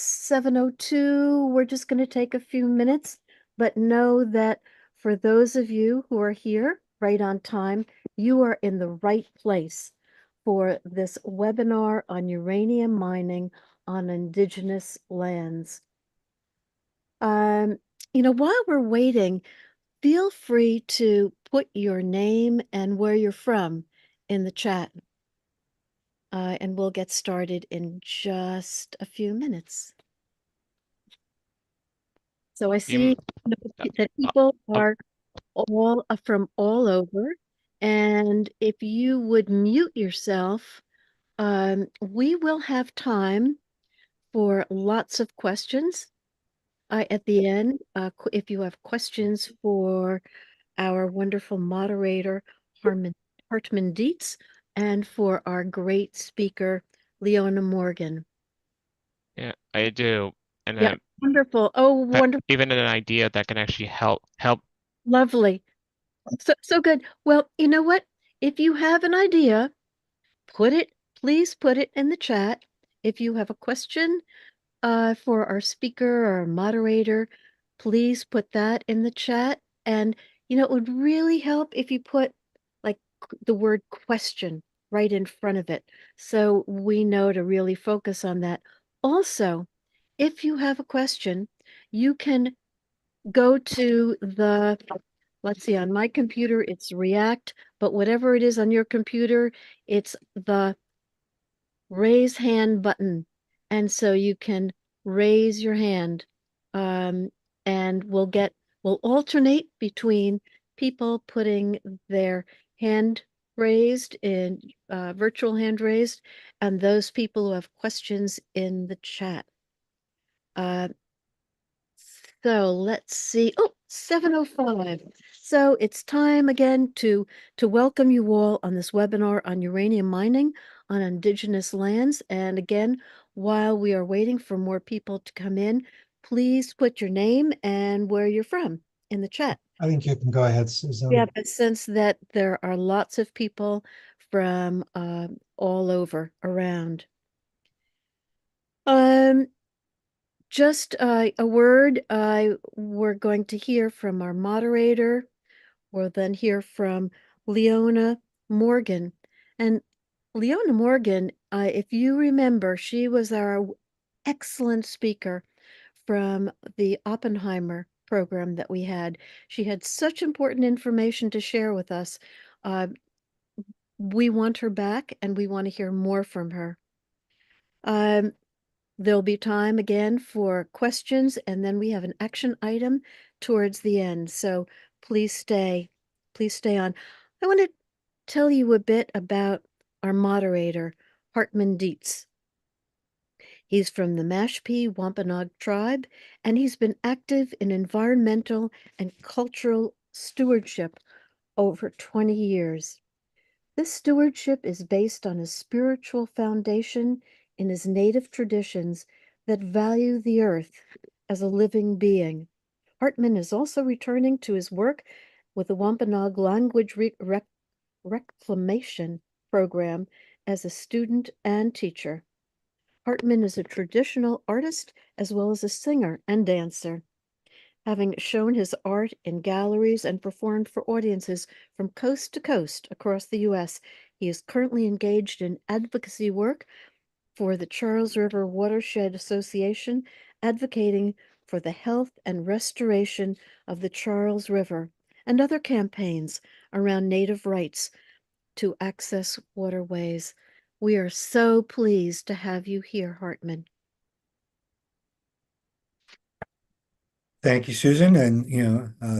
It's 7:02. We're just going to take a few minutes, but know that for those of you who are here right on time, you are in the right place for this webinar on uranium mining on Indigenous lands. Um, while we're waiting, feel free to put your name and where you're from in the chat, and we'll get started in just a few minutes. So I see that Uh, people uh, are all from all over. And if you would mute yourself, we will have time for lots of questions at the end. If you have questions for our wonderful moderator, Hartman Dietz, and for our great speaker, Leona Morgan. yeah, I do. And Yeah, then wonderful. Oh, wonderful. even an idea that can actually help. Lovely. So good. Well, you know what? If you have an idea, please put it in the chat. If you have a question for our speaker or moderator, please put that in the chat. And, it would really help if you put like the word question right in front of it so we know to really focus on that. Also, if you have a question, you can go to let's see, on my computer, it's React, but whatever it is on your computer, it's the raise hand button. And so you can raise your hand. Um, and we'll alternate between people putting their hand raised in virtual hand raised and those people who have questions in the chat. Uh, so let's see. Oh, 7:05. So it's time again to welcome you all on this webinar on uranium mining on Indigenous lands. And again, while we are waiting for more people to come in, please put your name and where you're from in the chat. I think you can go ahead, Susan. Yeah, but since that there are lots of people from all over around. Um, Just a word, we're going to hear from our moderator. We'll then hear from Leona Morgan. And Leona Morgan, if you remember, she was our excellent speaker from the Oppenheimer program that we had. She had such important information to share with us. Uh, we want her back and we want to hear more from her. Um, There'll be time again for questions, and then we have an action item towards the end. So please stay. Please stay on. I want to tell you a bit about our moderator, Hartman Dietz. He's from the Mashpee Wampanoag tribe, and he's been active in environmental and cultural stewardship over 20 years. This stewardship is based on a spiritual foundation in his native traditions that value the earth as a living being. Hartman is also returning to his work with the Wampanoag Language Reclamation Program as a student and teacher. Hartman is a traditional artist as well as a singer and dancer. Having shown his art in galleries and performed for audiences from coast to coast across the U.S., he is currently engaged in advocacy work for the Charles River Watershed Association, advocating for the health and restoration of the Charles River and other campaigns around Native rights to access waterways. We are so pleased to have you here, Hartman. Thank you, Susan, and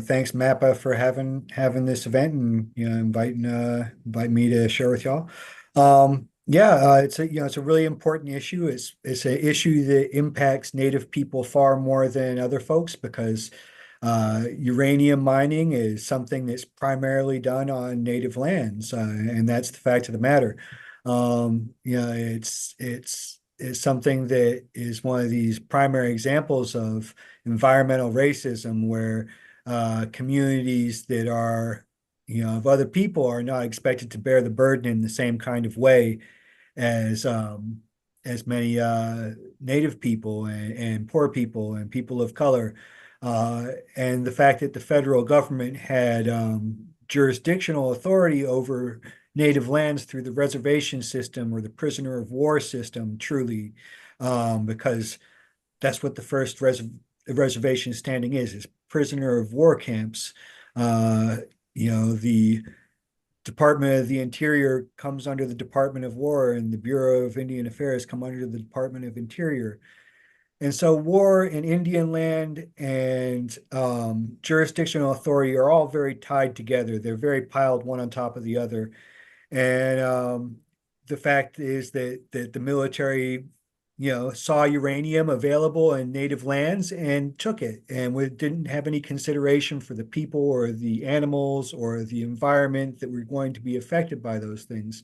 thanks MAPPA for having this event and invite me to share with y'all. It's a really important issue. It's an issue that impacts Native people far more than other folks because uranium mining is something that's primarily done on Native lands, and that's the fact of the matter. It's something that is one of these primary examples of environmental racism where communities that are, of other people are not expected to bear the burden in the same kind of way as as many Native people and poor people and people of color. And the fact that the federal government had jurisdictional authority over Native lands through the reservation system or the prisoner of war system, truly, because that's what the first reservation standing is prisoner of war camps. Uh, the Department of the Interior comes under the Department of War, and the Bureau of Indian Affairs come under the Department of Interior. And so war and Indian land and jurisdictional authority are all very tied together. They're very piled one on top of the other. And the fact is that the military, saw uranium available in native lands and took it, and we didn't have any consideration for the people or the animals or the environment that were going to be affected by those things.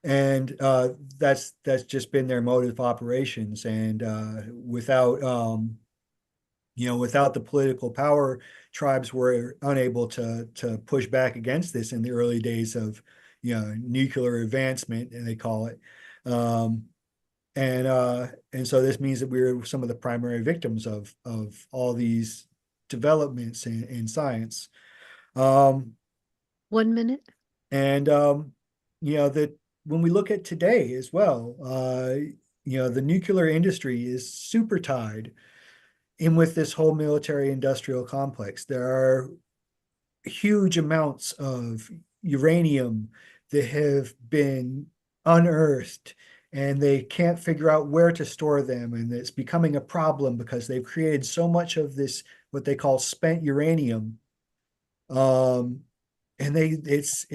And that's just been their mode of operations. And without the political power, tribes were unable to push back against this in the early days of nuclear advancement, and they call it. Um, and so this means that we're some of the primary victims of all these developments in science. Um, 1 minute. and that when we look at today as well, the nuclear industry is super tied in with this whole military industrial complex. There are huge amounts of uranium that have been unearthed, and they can't figure out where to store them. And it's becoming a problem because they've created so much of this, what they call spent uranium. Um, and it's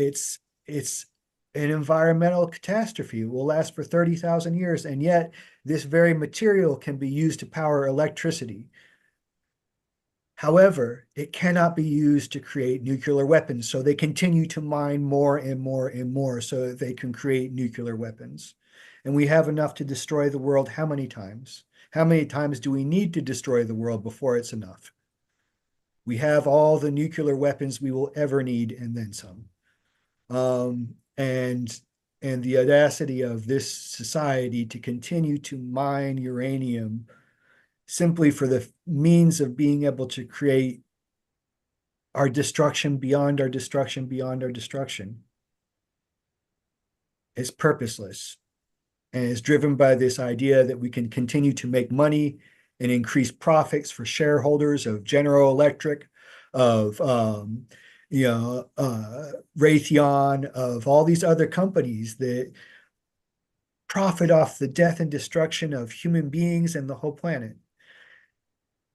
an environmental catastrophe. It will last for 30,000 years. And yet this very material can be used to power electricity. However, it cannot be used to create nuclear weapons. So they continue to mine more and more and more so that they can create nuclear weapons. And we have enough to destroy the world how many times? How many times do we need to destroy the world before it's enough? We have all the nuclear weapons we will ever need and then some. And the audacity of this society to continue to mine uranium simply for the means of being able to create our destruction beyond our destruction beyond our destruction is purposeless and is driven by this idea that we can continue to make money and increase profits for shareholders of General Electric, of Raytheon, of all these other companies that profit off the death and destruction of human beings and the whole planet.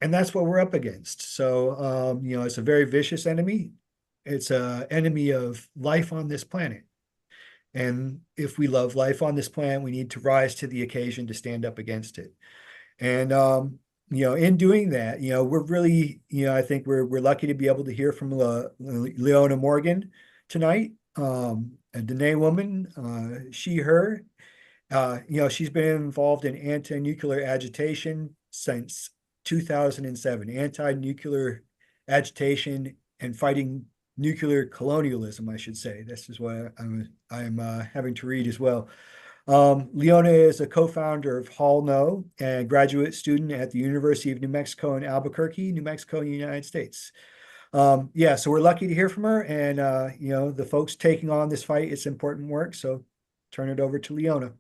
And that's what we're up against. So, it's a very vicious enemy. It's an enemy of life on this planet. And if we love life on this planet, we need to rise to the occasion to stand up against it. And in doing that, we're really, I think we're lucky to be able to hear from Leona Morgan tonight, a Diné woman, she, her. She's been involved in anti-nuclear agitation since 2007, anti-nuclear agitation and fighting nuclear colonialism, I should say. This is what I'm having to read as well. Leona is a co-founder of Hall No and graduate student at the University of New Mexico in Albuquerque, New Mexico, in the United States. So we're lucky to hear from her, and the folks taking on this fight, it's important work. So turn it over to Leona.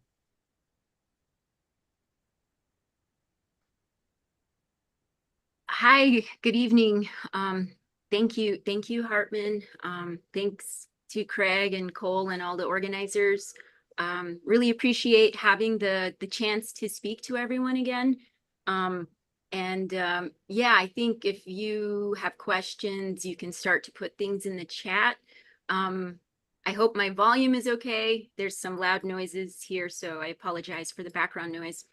Hi, good evening. Thank you, Hartman. Thanks to Craig and Cole and all the organizers. Really appreciate having the chance to speak to everyone again. I think if you have questions, you can start to put things in the chat. I hope my volume is okay. There's some loud noises here, so I apologize for the background noise.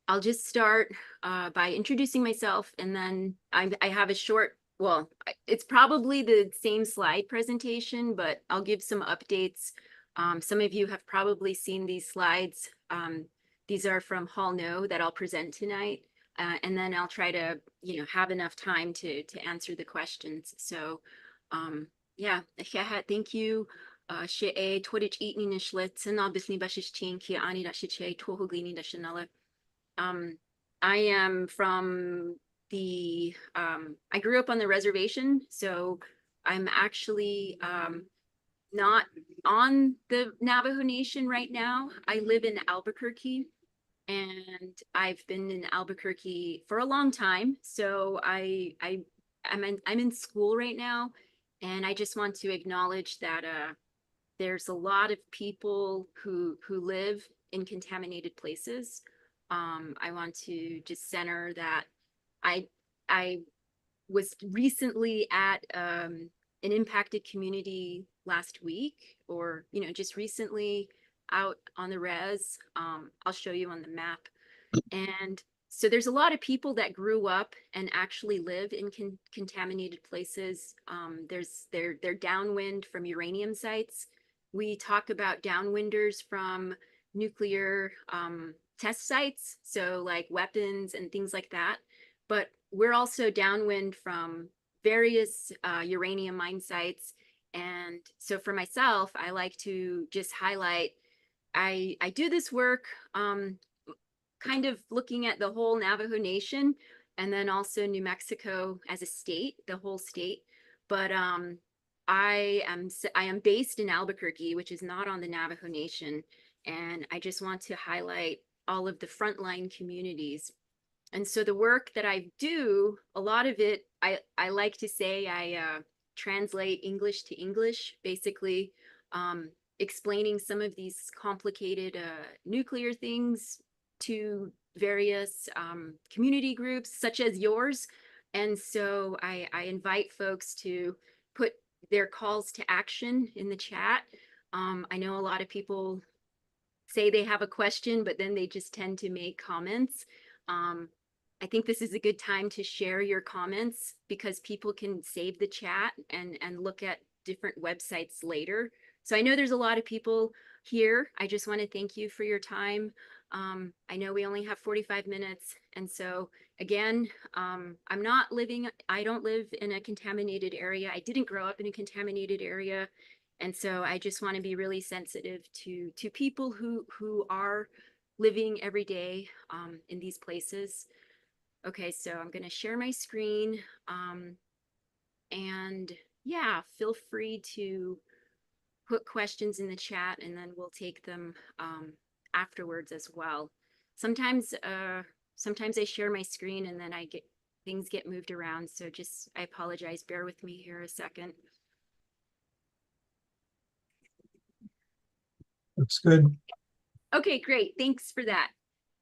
I'll just start by introducing myself, and then I have a short, well, it's probably the same slide presentation, but I'll give some updates. Some of you have probably seen these slides. These are from Hall No that I'll present tonight. And then I'll try to, have enough time to answer the questions. So, thank you. She Twitch eating in Schlitz and obviously Bashish Chinki Ani Dashiche Tohugini Dashanala. I am from I grew up on the reservation, so I'm actually not on the Navajo Nation right now. I live in Albuquerque, and I've been in Albuquerque for a long time. So I'm in school right now, and I just want to acknowledge that there's a lot of people who live in contaminated places. I want to just center that I I was recently at an impacted community last week, or just recently out on the res. I'll show you on the map. And so there's a lot of people that grew up and actually live in contaminated places. They're downwind from uranium sites. We talk about downwinders from nuclear test sites, so like weapons and things like that. But we're also downwind from various uranium mine sites. And so for myself, I like to just highlight I do this work kind of looking at the whole Navajo Nation, and then also New Mexico as a state, the whole state. But I am based in Albuquerque, which is not on the Navajo Nation, and I just want to highlight all of the frontline communities. And so the work that I do, a lot of it, I like to say I translate English to English, basically explaining some of these complicated nuclear things to various community groups such as yours. And so I invite folks to put their calls to action in the chat. I know a lot of people say they have a question, but then they just tend to make comments. I think this is a good time to share your comments because people can save the chat and look at different websites later. So I know there's a lot of people here. I just want to thank you for your time. I know we only have 45 minutes. And so again, I don't live in a contaminated area. I didn't grow up in a contaminated area. And so I just want to be really sensitive to people who are living every day in these places. Okay, so I'm going to share my screen. And yeah, feel free to put questions in the chat and then we'll take them afterwards as well. Sometimes I share my screen and then things get moved around. So I apologize. Bear with me here a second. Looks good. Okay, great. Thanks for that.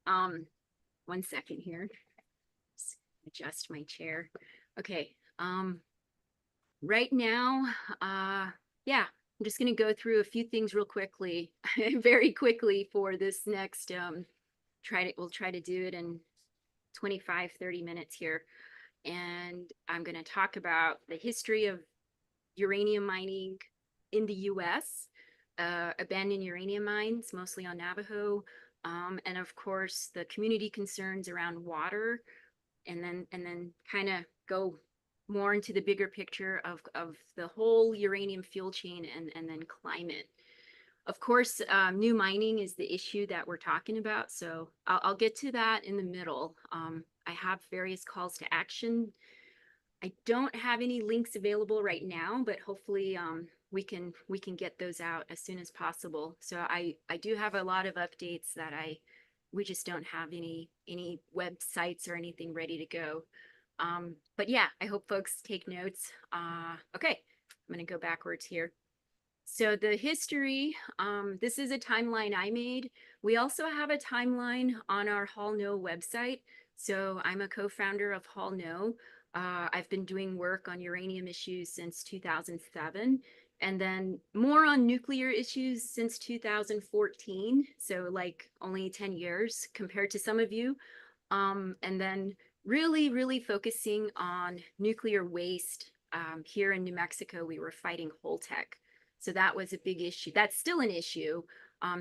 1 second here. Just adjust my chair. Okay. Right now, yeah, I'm just going to go through a few things real quickly, very quickly for this next, we'll try to do it in 25, 30 minutes here. And I'm going to talk about the history of uranium mining in the US, abandoned uranium mines, mostly on Navajo, and of course the community concerns around water, and then kind of go more into the bigger picture of the whole uranium fuel chain and then climate. Of course, new mining is the issue that we're talking about, so I'll get to that in the middle. I have various calls to action. I don't have any links available right now, but hopefully we can get those out as soon as possible. So I do have a lot of updates that we just don't have any websites or anything ready to go. But yeah, I hope folks take notes. Okay, I'm going to go backwards here. So the history, this is a timeline I made. We also have a timeline on our Hall No website. So I'm a co-founder of Hall No. I've been doing work on uranium issues since 2007, and then more on nuclear issues since 2014. So like only 10 years compared to some of you. And then really focusing on nuclear waste. Here in New Mexico, we were fighting Holtec. So that was a big issue. That's still an issue.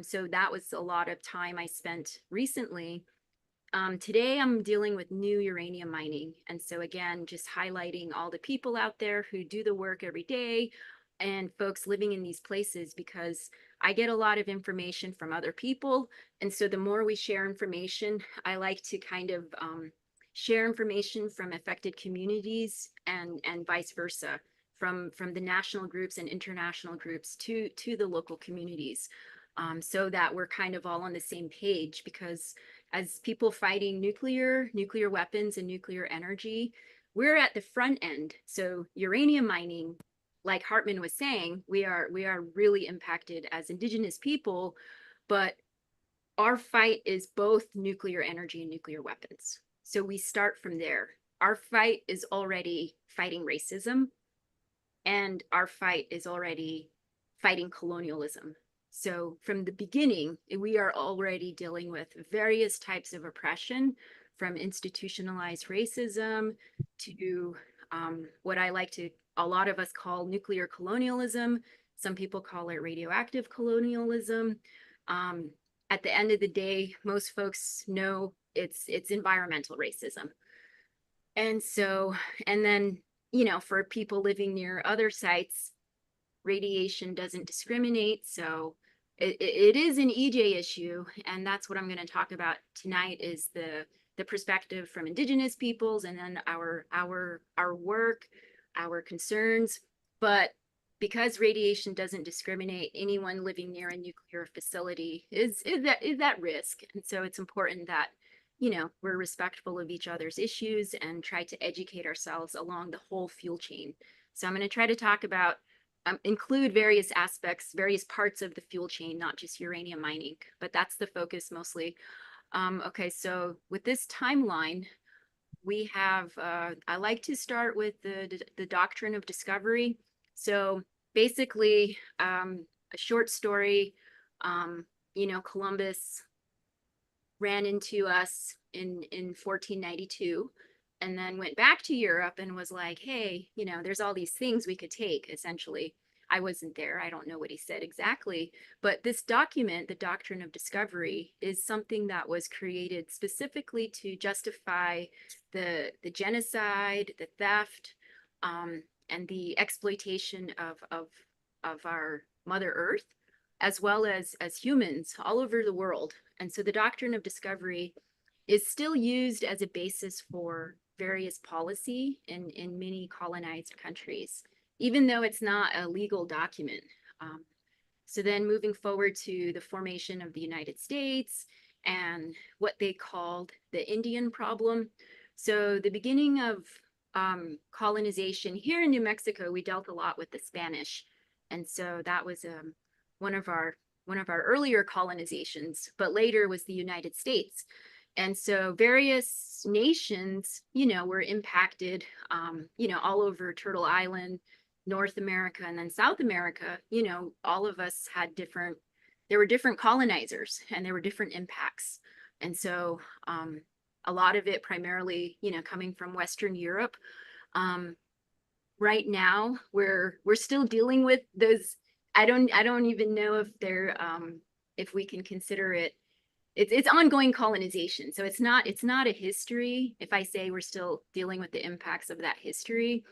So that was a lot of time I spent recently. Today, I'm dealing with new uranium mining. And so again, just highlighting all the people out there who do the work every day and folks living in these places, because I get a lot of information from other people. And so the more we share information, I like to kind of share information from affected communities and vice versa, from the national groups and international groups to the local communities, so that we're kind of all on the same page. Because as people fighting nuclear weapons and nuclear energy, we're at the front end. So uranium mining, like Hartman was saying, we are really impacted as Indigenous people, but our fight is both nuclear energy and nuclear weapons. So we start from there. Our fight is already fighting racism, and our fight is already fighting colonialism. So from the beginning, we are already dealing with various types of oppression, from institutionalized racism to what I like to, a lot of us call nuclear colonialism. Some people call it radioactive colonialism. Um, at the end of the day, most folks know it's environmental racism. And so, and then, you know, for people living near other sites, radiation doesn't discriminate. So it is an EJ issue. And that's what I'm going to talk about tonight, is the perspective from Indigenous peoples, and then our work, our concerns. But because radiation doesn't discriminate, anyone living near a nuclear facility is at risk. And so it's important that, you know, we're respectful of each other's issues and try to educate ourselves along the whole fuel chain. So I'm going to try to talk about, include various aspects, various parts of the fuel chain, not just uranium mining, but that's the focus mostly. Okay, so with this timeline, we have, I like to start with the doctrine of discovery. So basically, a short story, you know, Columbus ran into us in 1492, and then went back to Europe and was like, hey, you know, there's all these things we could take, essentially. I wasn't there. I don't know what he said exactly. But this document, the Doctrine of Discovery, is something that was created specifically to justify the genocide, the theft, and the exploitation of our Mother Earth, as well as humans all over the world. And so the Doctrine of Discovery is still used as a basis for various policy in many colonized countries, even though it's not a legal document. So then moving forward to the formation of the United States and what they called the Indian problem. So the beginning of colonization here in New Mexico, we dealt a lot with the Spanish. And so that was one of our earlier colonizations, but later was the United States. And so various nations, you know, were impacted, you know, all over Turtle Island, North America, and then South America. You know, all of us had different, there were different colonizers and there were different impacts. And so a lot of it primarily, you know, coming from Western Europe. Right now, we're still dealing with those. I don't even know if they're, if we can consider it, it's ongoing colonization. So it's not a history. If I say we're still dealing with the impacts of that history,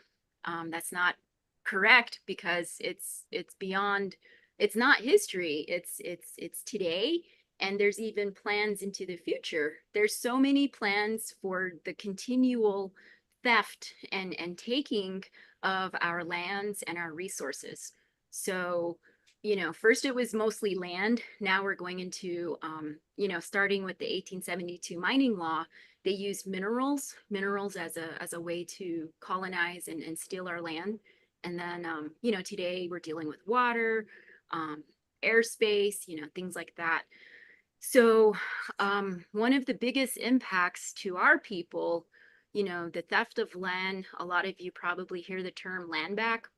that's not correct, because it's beyond, it's not history. It's today, and there's even plans into the future. There's so many plans for the continual theft and taking of our lands and our resources. So, you know, first it was mostly land. Now we're going into, you know, starting with the 1872 mining law, they used minerals as a way to colonize and steal our land. And then, you know, today we're dealing with water, airspace, you know, things like that. So one of the biggest impacts to our people, you know, the theft of land, a lot of you probably hear the term land back,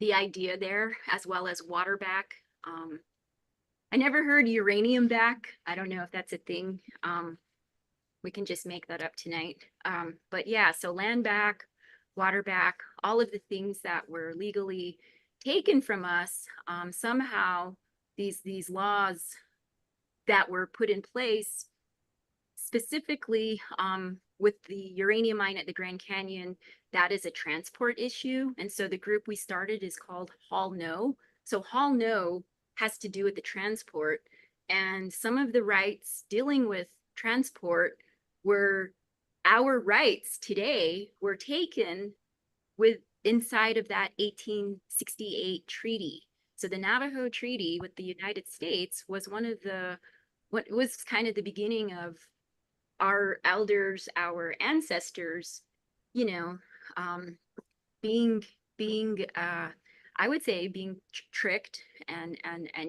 the idea there, as well as water back. I never heard uranium back. I don't know if that's a thing. We can just make that up tonight. But yeah, so land back, water back, all of the things that were legally taken from us, somehow these laws that were put in place specifically with the uranium mine at the Grand Canyon, that is a transport issue. And so the group we started is called Haul No. So Haul No has to do with the transport. And some of the rights dealing with transport were our rights today were taken with inside of that 1868 treaty. So the Navajo Treaty with the United States was one of the what was kind of the beginning of our elders, our ancestors, you know, um, being I would say being tricked and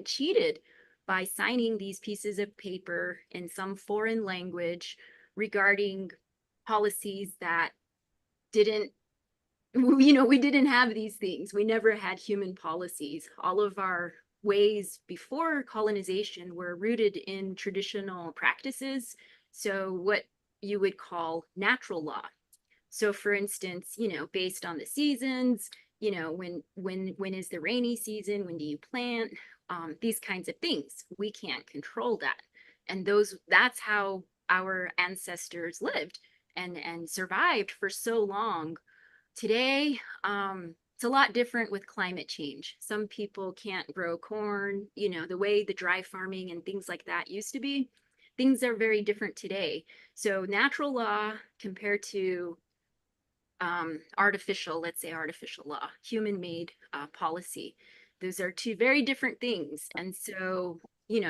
cheated by signing these pieces of paper in some foreign language regarding policies that didn't we didn't have these things. We never had human policies. All of our ways before colonization were rooted in traditional practices. So what you would call natural law. So for instance, based on the seasons, when is the rainy season? When do you plant? These kinds of things. We can't control that. And that's how our ancestors lived and survived for so long. Today, it's a lot different with climate change. Some people can't grow corn, the way the dry farming and things like that used to be. Things are very different today. So natural law compared to let's say artificial law, human-made policy. Those are two very different things. And so,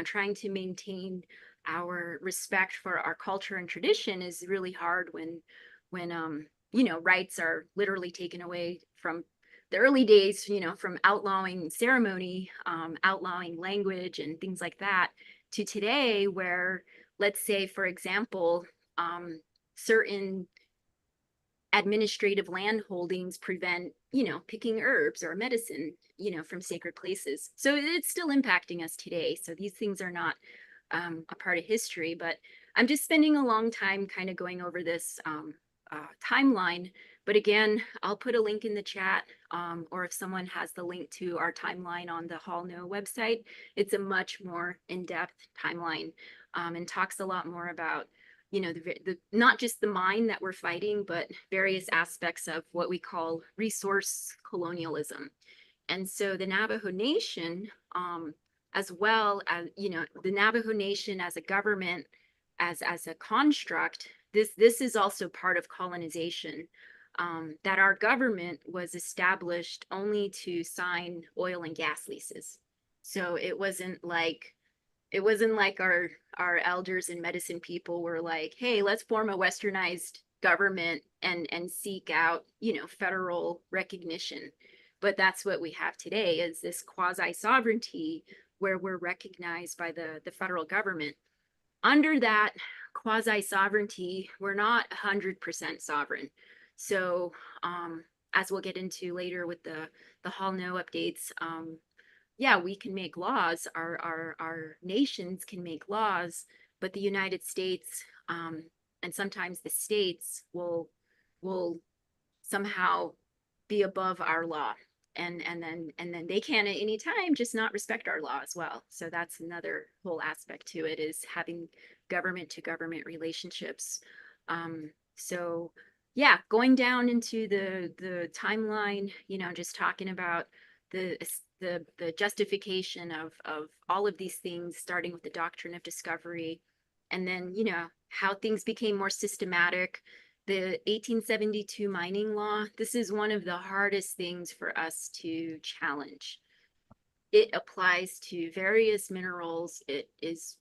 trying to maintain our respect for our culture and tradition is really hard when rights are literally taken away from the early days, from outlawing ceremony, outlawing language and things like that, to today, where, let's say, for example, certain administrative land holdings prevent, picking herbs or medicine, from sacred places. So it's still impacting us today. So these things are not a part of history, but I'm just spending a long time kind of going over this timeline. But again, I'll put a link in the chat, or if someone has the link to our timeline on the Hall No website, it's a much more in-depth timeline, and talks a lot more about the not just the mine that we're fighting, but various aspects of what we call resource colonialism. And so the Navajo Nation, as well as the Navajo Nation as a government, as a construct, this is also part of colonization. That our government was established only to sign oil and gas leases. So it wasn't like our elders and medicine people were like, hey, let's form a westernized government and seek out federal recognition. But that's what we have today, is this quasi sovereignty where we're recognized by the federal government. Under that quasi sovereignty, we're not 100% sovereign. So as we'll get into later with the Hall No updates, yeah, we can make laws. Our nations can make laws, but the United States, and sometimes the states will somehow be above our law, and then they can at any time just not respect our law as well. So that's another whole aspect to it, is having government to government relationships. So yeah, going down into the timeline, just talking about the justification of all of these things, starting with the doctrine of discovery, and then how things became more systematic. The 1872 mining law, this is one of the hardest things for us to challenge. It applies to various minerals. It's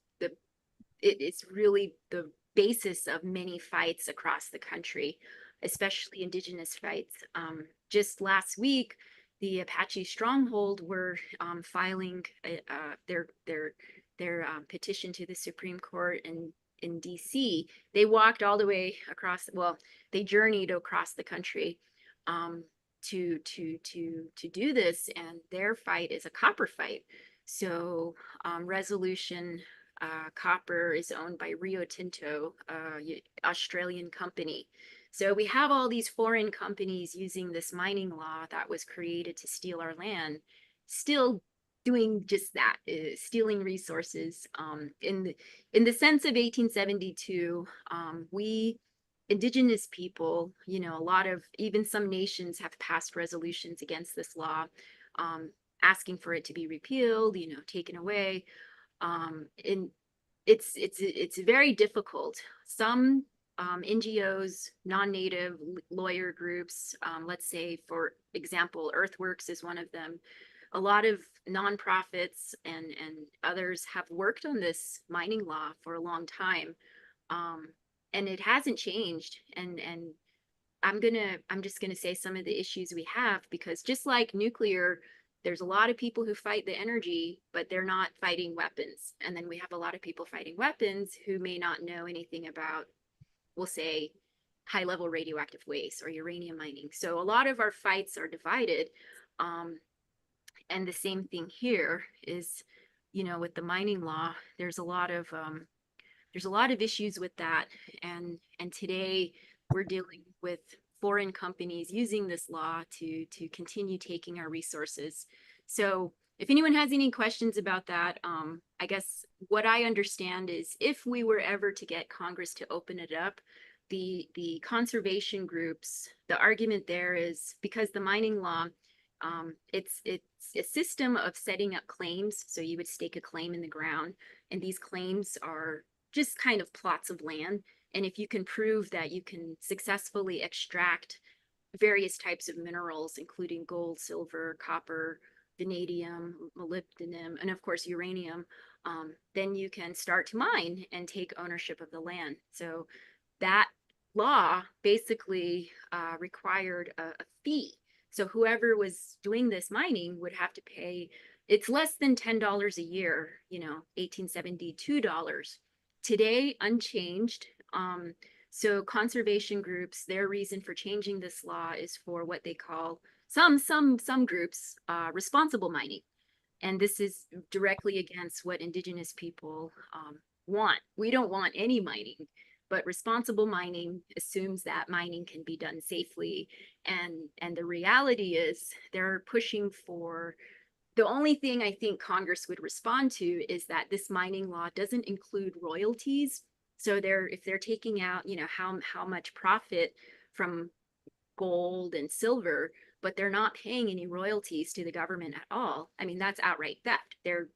really the basis of many fights across the country, especially Indigenous fights. Just last week, the Apache Stronghold were filing their petition to the Supreme Court in DC. They walked all the way across. Well, they journeyed across the country to do this, and their fight is a copper fight. So Resolution Copper is owned by Rio Tinto, Australian company. So we have all these foreign companies using this mining law that was created to steal our land, still doing just that, stealing resources. In the sense of 1872, we Indigenous people, you know, a lot of even some nations have passed resolutions against this law, asking for it to be repealed, you know, taken away. And it's very difficult. Some NGOs, non-native lawyer groups, let's say, for example, Earthworks is one of them. A lot of nonprofits and others have worked on this mining law for a long time, um, and it hasn't changed. And I'm just gonna say some of the issues we have, because just like nuclear, there's a lot of people who fight the energy, but they're not fighting weapons. And then we have a lot of people fighting weapons who may not know anything about, we'll say, high level radioactive waste or uranium mining. So a lot of our fights are divided. Um, and the same thing here is, you know, with the mining law, there's a lot of issues with that, and today we're dealing with foreign companies using this law to continue taking our resources. So if anyone has any questions about that, I guess what I understand is if we were ever to get Congress to open it up, the conservation groups, the argument there is because the mining law, it's a system of setting up claims. So you would stake a claim in the ground, and these claims are just kind of plots of land. And if you can prove that you can successfully extract various types of minerals, including gold, silver, copper, vanadium, molybdenum, and of course uranium, then you can start to mine and take ownership of the land. So that law basically required a fee. So whoever was doing this mining would have to pay, it's less than $10 a year, you know, $1872. Today, unchanged. So conservation groups, their reason for changing this law is for what they call some groups responsible mining, and this is directly against what Indigenous people want. We don't want any mining, but responsible mining assumes that mining can be done safely, and the reality is they're pushing for, the only thing I think Congress would respond to is that this mining law doesn't include royalties. So if they're taking out, you know, how much profit from gold and silver, but they're not paying any royalties to the government at all. I mean, that's outright theft. They're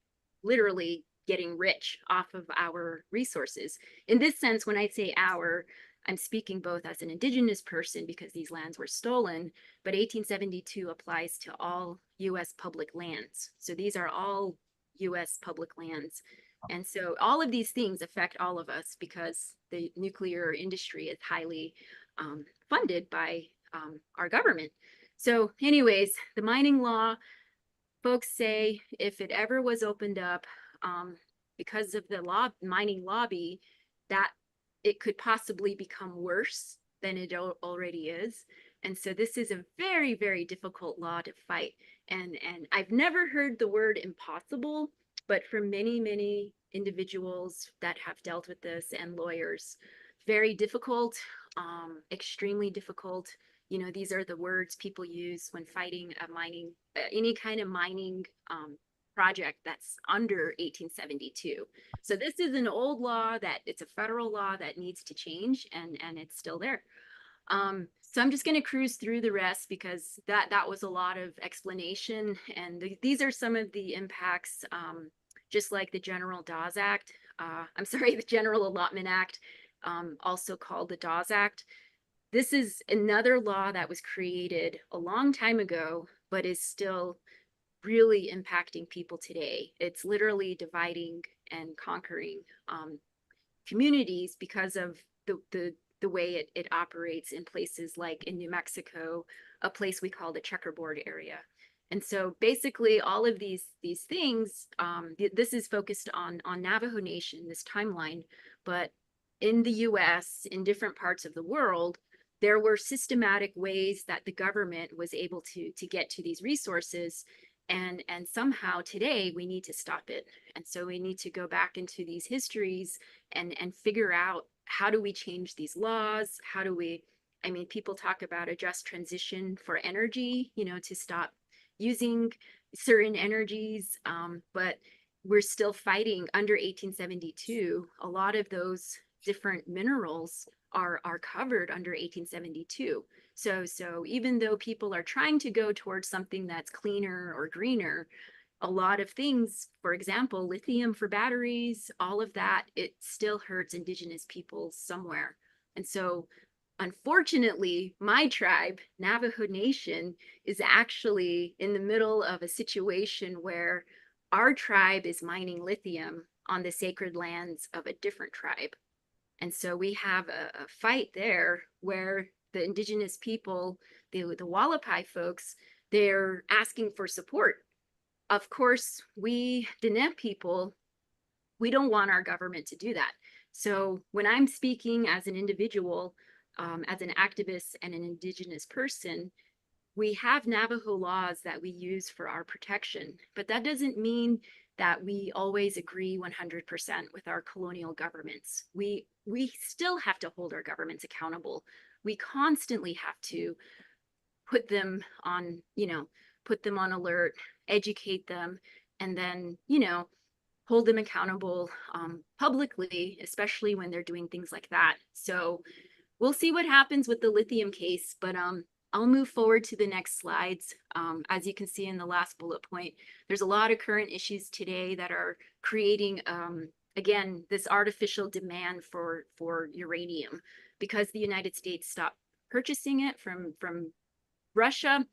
literally getting rich off of our resources. In this sense, when I say our, I'm speaking both as an Indigenous person because these lands were stolen, but 1872 applies to all US public lands. So these are all US public lands. And so all of these things affect all of us because the nuclear industry is highly funded by our government. So anyways, the mining law, folks say if it ever was opened up, because of the mining lobby, that it could possibly become worse than it already is. And so this is a very, very difficult law to fight. And I've never heard the word impossible, but for many, many individuals that have dealt with this and lawyers, very difficult, extremely difficult. You know, these are the words people use when fighting a mining, any kind of mining project that's under 1872. So this is an old law that it's a federal law that needs to change, and it's still there. So I'm just going to cruise through the rest because that was a lot of explanation, and these are some of the impacts, just like the General Dawes Act. I'm sorry, the General Allotment Act, also called the Dawes Act. This is another law that was created a long time ago, but is still really impacting people today. It's literally dividing and conquering communities because of the way it operates in places like in New Mexico, a place we call the checkerboard area. And so basically all of these things, this is focused on Navajo Nation, this timeline, but in the US, in different parts of the world, there were systematic ways that the government was able to get to these resources, and somehow today we need to stop it. And so we need to go back into these histories and figure out, how do we change these laws? How do we, I mean, people talk about a just transition for energy, you know, to stop using certain energies, but we're still fighting under 1872. A lot of those different minerals are covered under 1872. So even though people are trying to go towards something that's cleaner or greener, a lot of things, for example, lithium for batteries, all of that, it still hurts indigenous peoples somewhere. And so unfortunately, my tribe, Navajo Nation, is actually in the middle of a situation where our tribe is mining lithium on the sacred lands of a different tribe. And so we have a fight there where the indigenous people, the Wallapai folks, they're asking for support. Of course, we Diné people, we don't want our government to do that. So when I'm speaking as an individual, as an activist and an indigenous person, we have Navajo laws that we use for our protection, but that doesn't mean that we always agree 100% with our colonial governments. We still have to hold our governments accountable. We constantly have to put them on, put them on alert, educate them, and then, hold them accountable publicly, especially when they're doing things like that. So we'll see what happens with the lithium case, but I'll move forward to the next slides. As you can see in the last bullet point, there's a lot of current issues today that are creating, again, this artificial demand for uranium because the United States stopped purchasing it from Russia.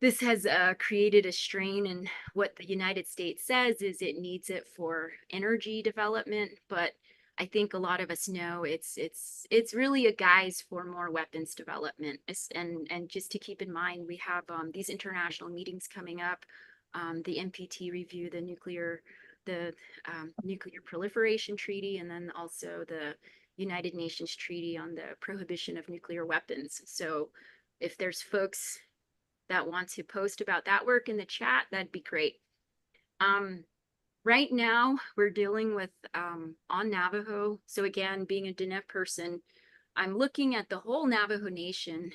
This has created a strain, and what the United States says is it needs it for energy development, but I think a lot of us know it's really a guise for more weapons development. And just to keep in mind, we have these international meetings coming up, the NPT review, the nuclear proliferation treaty, and then also the United Nations Treaty on the prohibition of nuclear weapons. So if there's folks that want to post about that work in the chat, that'd be great. Right now, we're dealing with on Navajo. So again, being a Diné person, I'm looking at the whole Navajo Nation,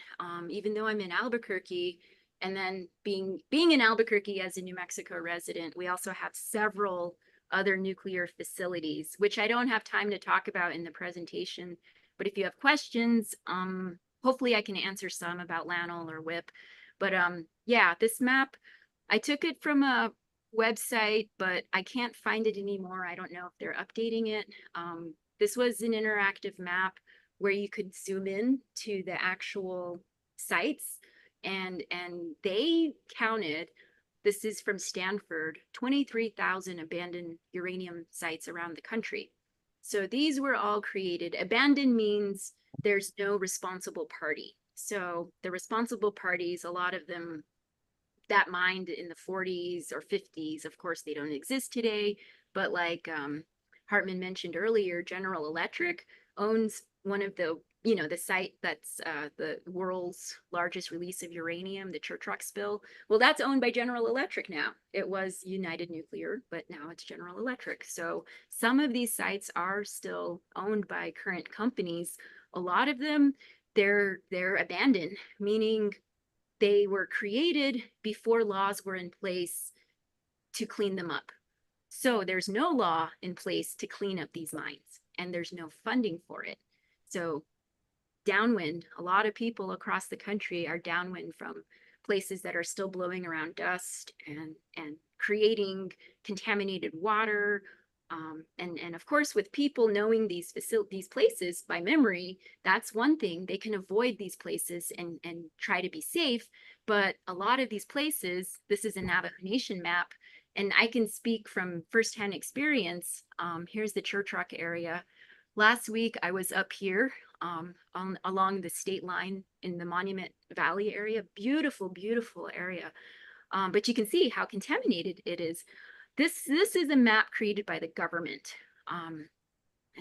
even though I'm in Albuquerque, and then being in Albuquerque as a New Mexico resident, we also have several other nuclear facilities, which I don't have time to talk about in the presentation. But if you have questions, hopefully I can answer some about LANL or WIP. But yeah, this map, I took it from a website, but I can't find it anymore. I don't know if they're updating it. This was an interactive map where you could zoom in to the actual sites, and they counted, this is from Stanford, 23,000 abandoned uranium sites around the country. So these were all created. Abandoned means there's no responsible party. So the responsible parties, a lot of them that mined in the 40s or 50s, of course, they don't exist today. But like Hartman mentioned earlier, General Electric owns one of the, the site that's the world's largest release of uranium, the Church Rock spill. Well, that's owned by General Electric now. It was United Nuclear, but now it's General Electric. So some of these sites are still owned by current companies. A lot of them, they're abandoned, meaning they were created before laws were in place to clean them up. So there's no law in place to clean up these mines, and there's no funding for it. So downwind, a lot of people across the country are downwind from places that are still blowing around dust and creating contaminated water. And of course, with people knowing these places by memory, that's one thing. They can avoid these places and try to be safe. But a lot of these places, this is a Navajo Nation map, and I can speak from firsthand experience. Here's the Church Rock area. Last week, I was up here along the state line in the Monument Valley area. Beautiful, beautiful area. But you can see how contaminated it is. This is a map created by the government. And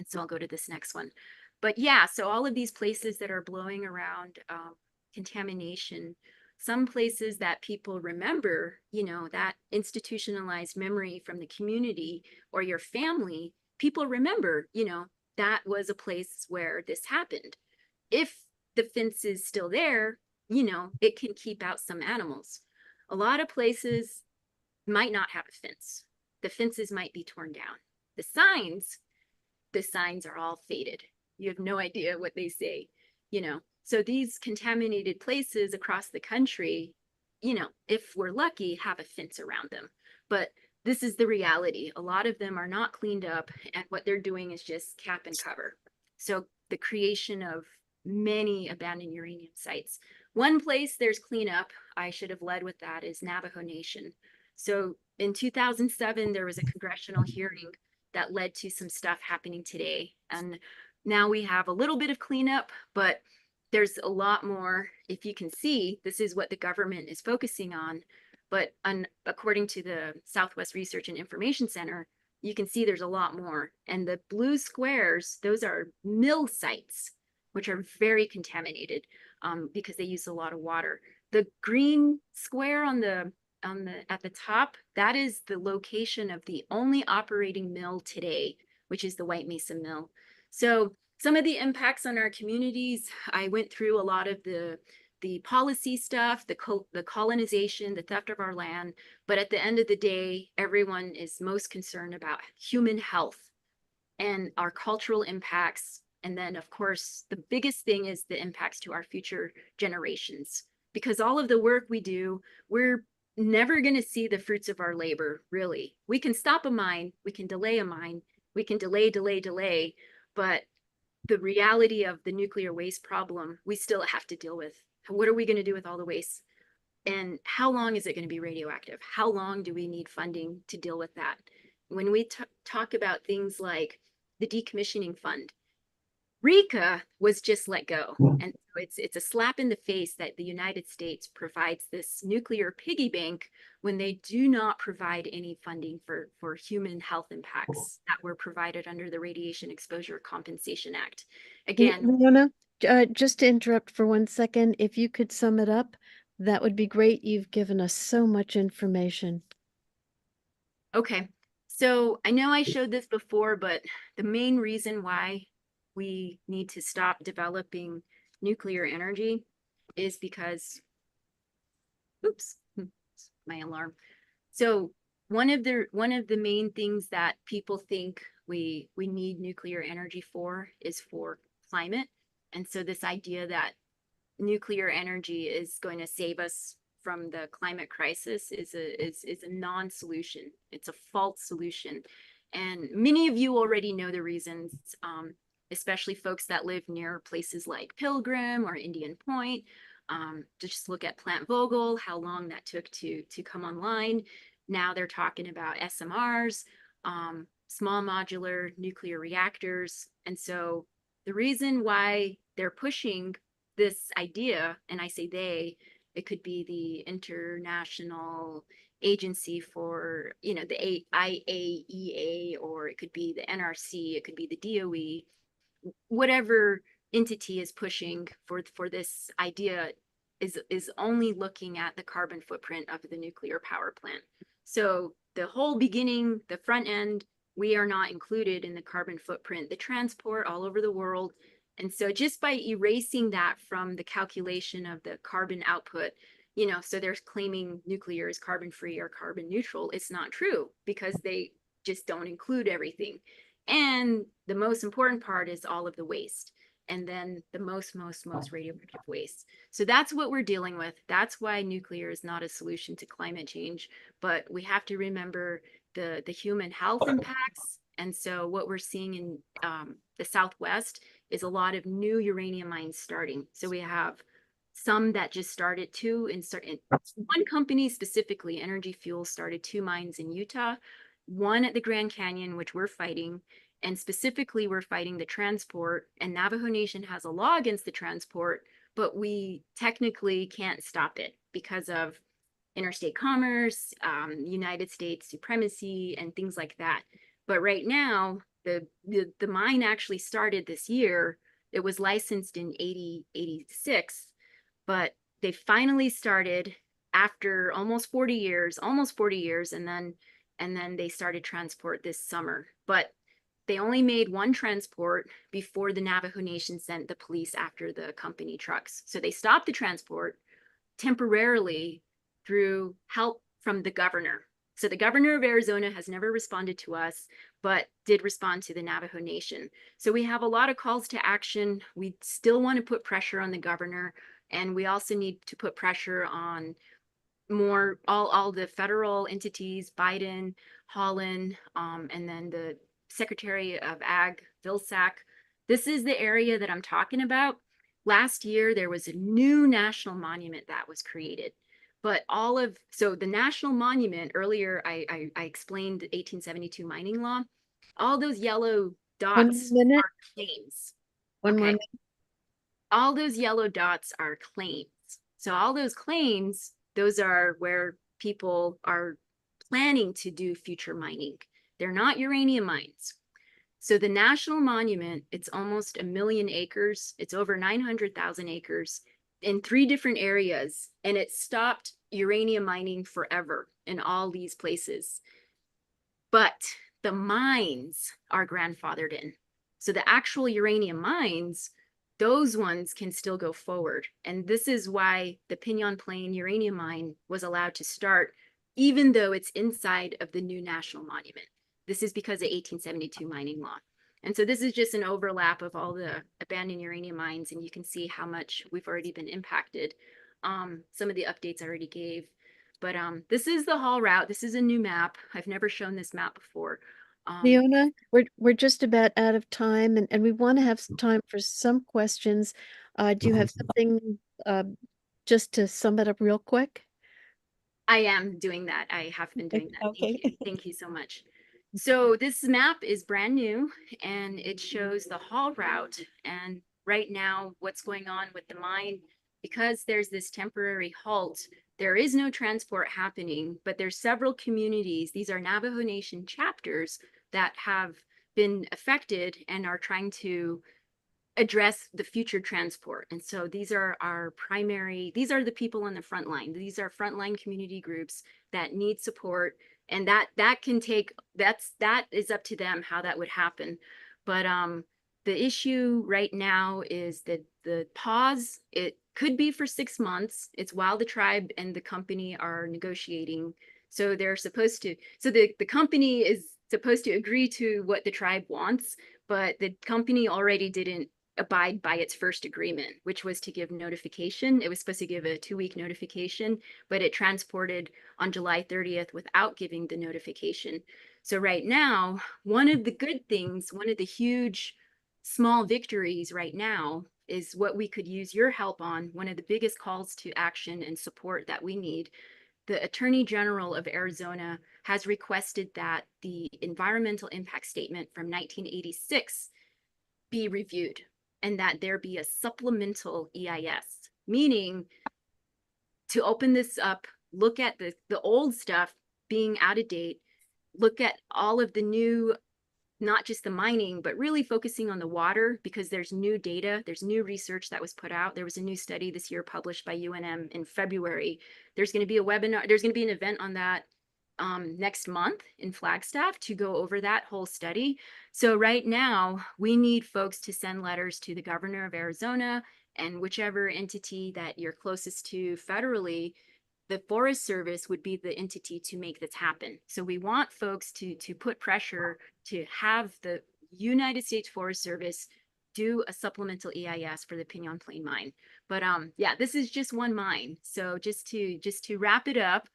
so I'll go to this next one. But yeah, so all of these places that are blowing around contamination, some places that people remember, that institutionalized memory from the community or your family, people remember, that was a place where this happened. If the fence is still there, it can keep out some animals. A lot of places, might not have a fence. The fences might be torn down. The signs are all faded. You have no idea what they say, you know. So these contaminated places across the country, you know, if we're lucky, have a fence around them. But this is the reality. A lot of them are not cleaned up, and what they're doing is just cap and cover. So the creation of many abandoned uranium sites. One place there's cleanup, I should have led with that, is Navajo Nation. So in 2007, there was a congressional hearing that led to some stuff happening today. And now we have a little bit of cleanup, but there's a lot more. If you can see, this is what the government is focusing on. But according to the Southwest Research and Information Center, you can see there's a lot more. And the blue squares, those are mill sites, which are very contaminated because they use a lot of water. The green square on the at the top, that is the location of the only operating mill today, which is the White Mesa Mill. So some of the impacts on our communities, I went through a lot of the policy stuff, the colonization, the theft of our land. But at the end of the day, everyone is most concerned about human health and our cultural impacts. And then, of course, the biggest thing is the impacts to our future generations. Because all of the work we do, we're never going to see the fruits of our labor, really. We can stop a mine, we can delay a mine, we can delay, but the reality of the nuclear waste problem, we still have to deal with. What are we going to do with all the waste? And how long is it going to be radioactive? How long do we need funding to deal with that? When we talk about things like the decommissioning fund, RECA was just let go. And so it's a slap in the face that the United States provides this nuclear piggy bank when they do not provide any funding for human health impacts that were provided under the Radiation Exposure Compensation Act. Again, Leona, just to interrupt for 1 second, if you could sum it up, that would be great. You've given us so much information. okay. So I know I showed this before, but the main reason why we need to stop developing nuclear energy is because, oops, my alarm. So one of the main things that people think we need nuclear energy for is for climate. And so this idea that nuclear energy is going to save us from the climate crisis is a non-solution. It's a false solution. And many of you already know the reasons, especially folks that live near places like Pilgrim or Indian Point. Just look at Plant Vogel, how long that took to come online. Now they're talking about SMRs, small modular nuclear reactors. And so the reason why they're pushing this idea, and I say they, it could be the International Agency for, you know, the IAEA, or it could be the NRC, it could be the DOE, whatever entity is pushing for this idea is only looking at the carbon footprint of the nuclear power plant. So the whole beginning, the front end, we are not included in the carbon footprint, the transport all over the world. And so just by erasing that from the calculation of the carbon output, you know, so they're claiming nuclear is carbon free or carbon neutral. It's not true because they just don't include everything. And the most important part is all of the waste. And then the most radioactive waste. So that's what we're dealing with. That's why nuclear is not a solution to climate change. But we have to remember the human health impacts. And so what we're seeing in the Southwest is a lot of new uranium mines starting. So we have some that just started two in one company specifically, Energy Fuel, started 2 mines in Utah, one at the Grand Canyon, which we're fighting. And specifically, we're fighting the transport. And Navajo Nation has a law against the transport, but we technically can't stop it because of interstate commerce, United States supremacy, and things like that. But right now, the mine actually started this year. It was licensed in 86, but they finally started after almost 40 years, and then they started transport this summer. But they only made one transport before the Navajo Nation sent the police after the company trucks. So they stopped the transport temporarily through help from the governor. So the governor of Arizona has never responded to us, but did respond to the Navajo Nation. So we have a lot of calls to action. We still want to put pressure on the governor, and we also need to put pressure on more all the federal entities, Biden, Holland, and then the Secretary of Ag, Vilsack. This is the area that I'm talking about. Last year, there was a new national monument that was created. But so the national monument, earlier I explained the 1872 mining law. All those yellow One dots more minute. are claims. One more Okay. minute. All those yellow dots are claims. So all those claims, those are where people are planning to do future mining. They're not uranium mines. So the national monument, it's almost 1 million acres. It's over 900,000 acres in 3 different areas, and it stopped uranium mining forever in all these places. But the mines are grandfathered in. So the actual uranium mines, those ones can still go forward. And this is why the Pinyon Plain uranium mine was allowed to start, even though it's inside of the new national monument. This is because of 1872 mining law. And so this is just an overlap of all the abandoned uranium mines, and you can see how much we've already been impacted. Some of the updates I already gave. But this is the haul route. This is a new map. I've never shown this map before. Leona, we're just about out of time, and we want to have some time for some questions. Do you have something just to sum it up real quick? I am doing that. I have been doing that. Thank Okay. you. Thank you so much. So this map is brand new, and it shows the haul route. And right now, what's going on with the mine, because there's this temporary halt, there is no transport happening, but there's several communities. These are Navajo Nation chapters that have been affected and are trying to address the future transport. And so these are these are the people on the front line. These are frontline community groups that need support. And that can take, that is up to them how that would happen. But the issue right now is that the pause, it could be for 6 months. It's while the tribe and the company are negotiating. So they're supposed to, so the company is supposed to agree to what the tribe wants, but the company already didn't abide by its first agreement, which was to give notification. It was supposed to give a 2-week notification, but it transported on July 30th without giving the notification. So right now, one of the good things, one of the huge small victories right now is what we could use your help on. One of the biggest calls to action and support that we need. The Attorney General of Arizona has requested that the environmental impact statement from 1986 be reviewed and that there be a supplemental EIS, meaning to open this up, look at the old stuff being out of date, look at all of the new, not just the mining, but really focusing on the water, because there's new data, there's new research that was put out. There was a new study this year published by UNM in February. There's going to be a webinar, there's going to be an event on that next month in Flagstaff to go over that whole study. So right now, we need folks to send letters to the governor of Arizona and whichever entity that you're closest to federally. The Forest Service would be the entity to make this happen. So we want folks to put pressure to have the United States Forest Service do a supplemental EIS for the Pinyon Plain mine. But yeah, this is just one mine. So just to wrap it up,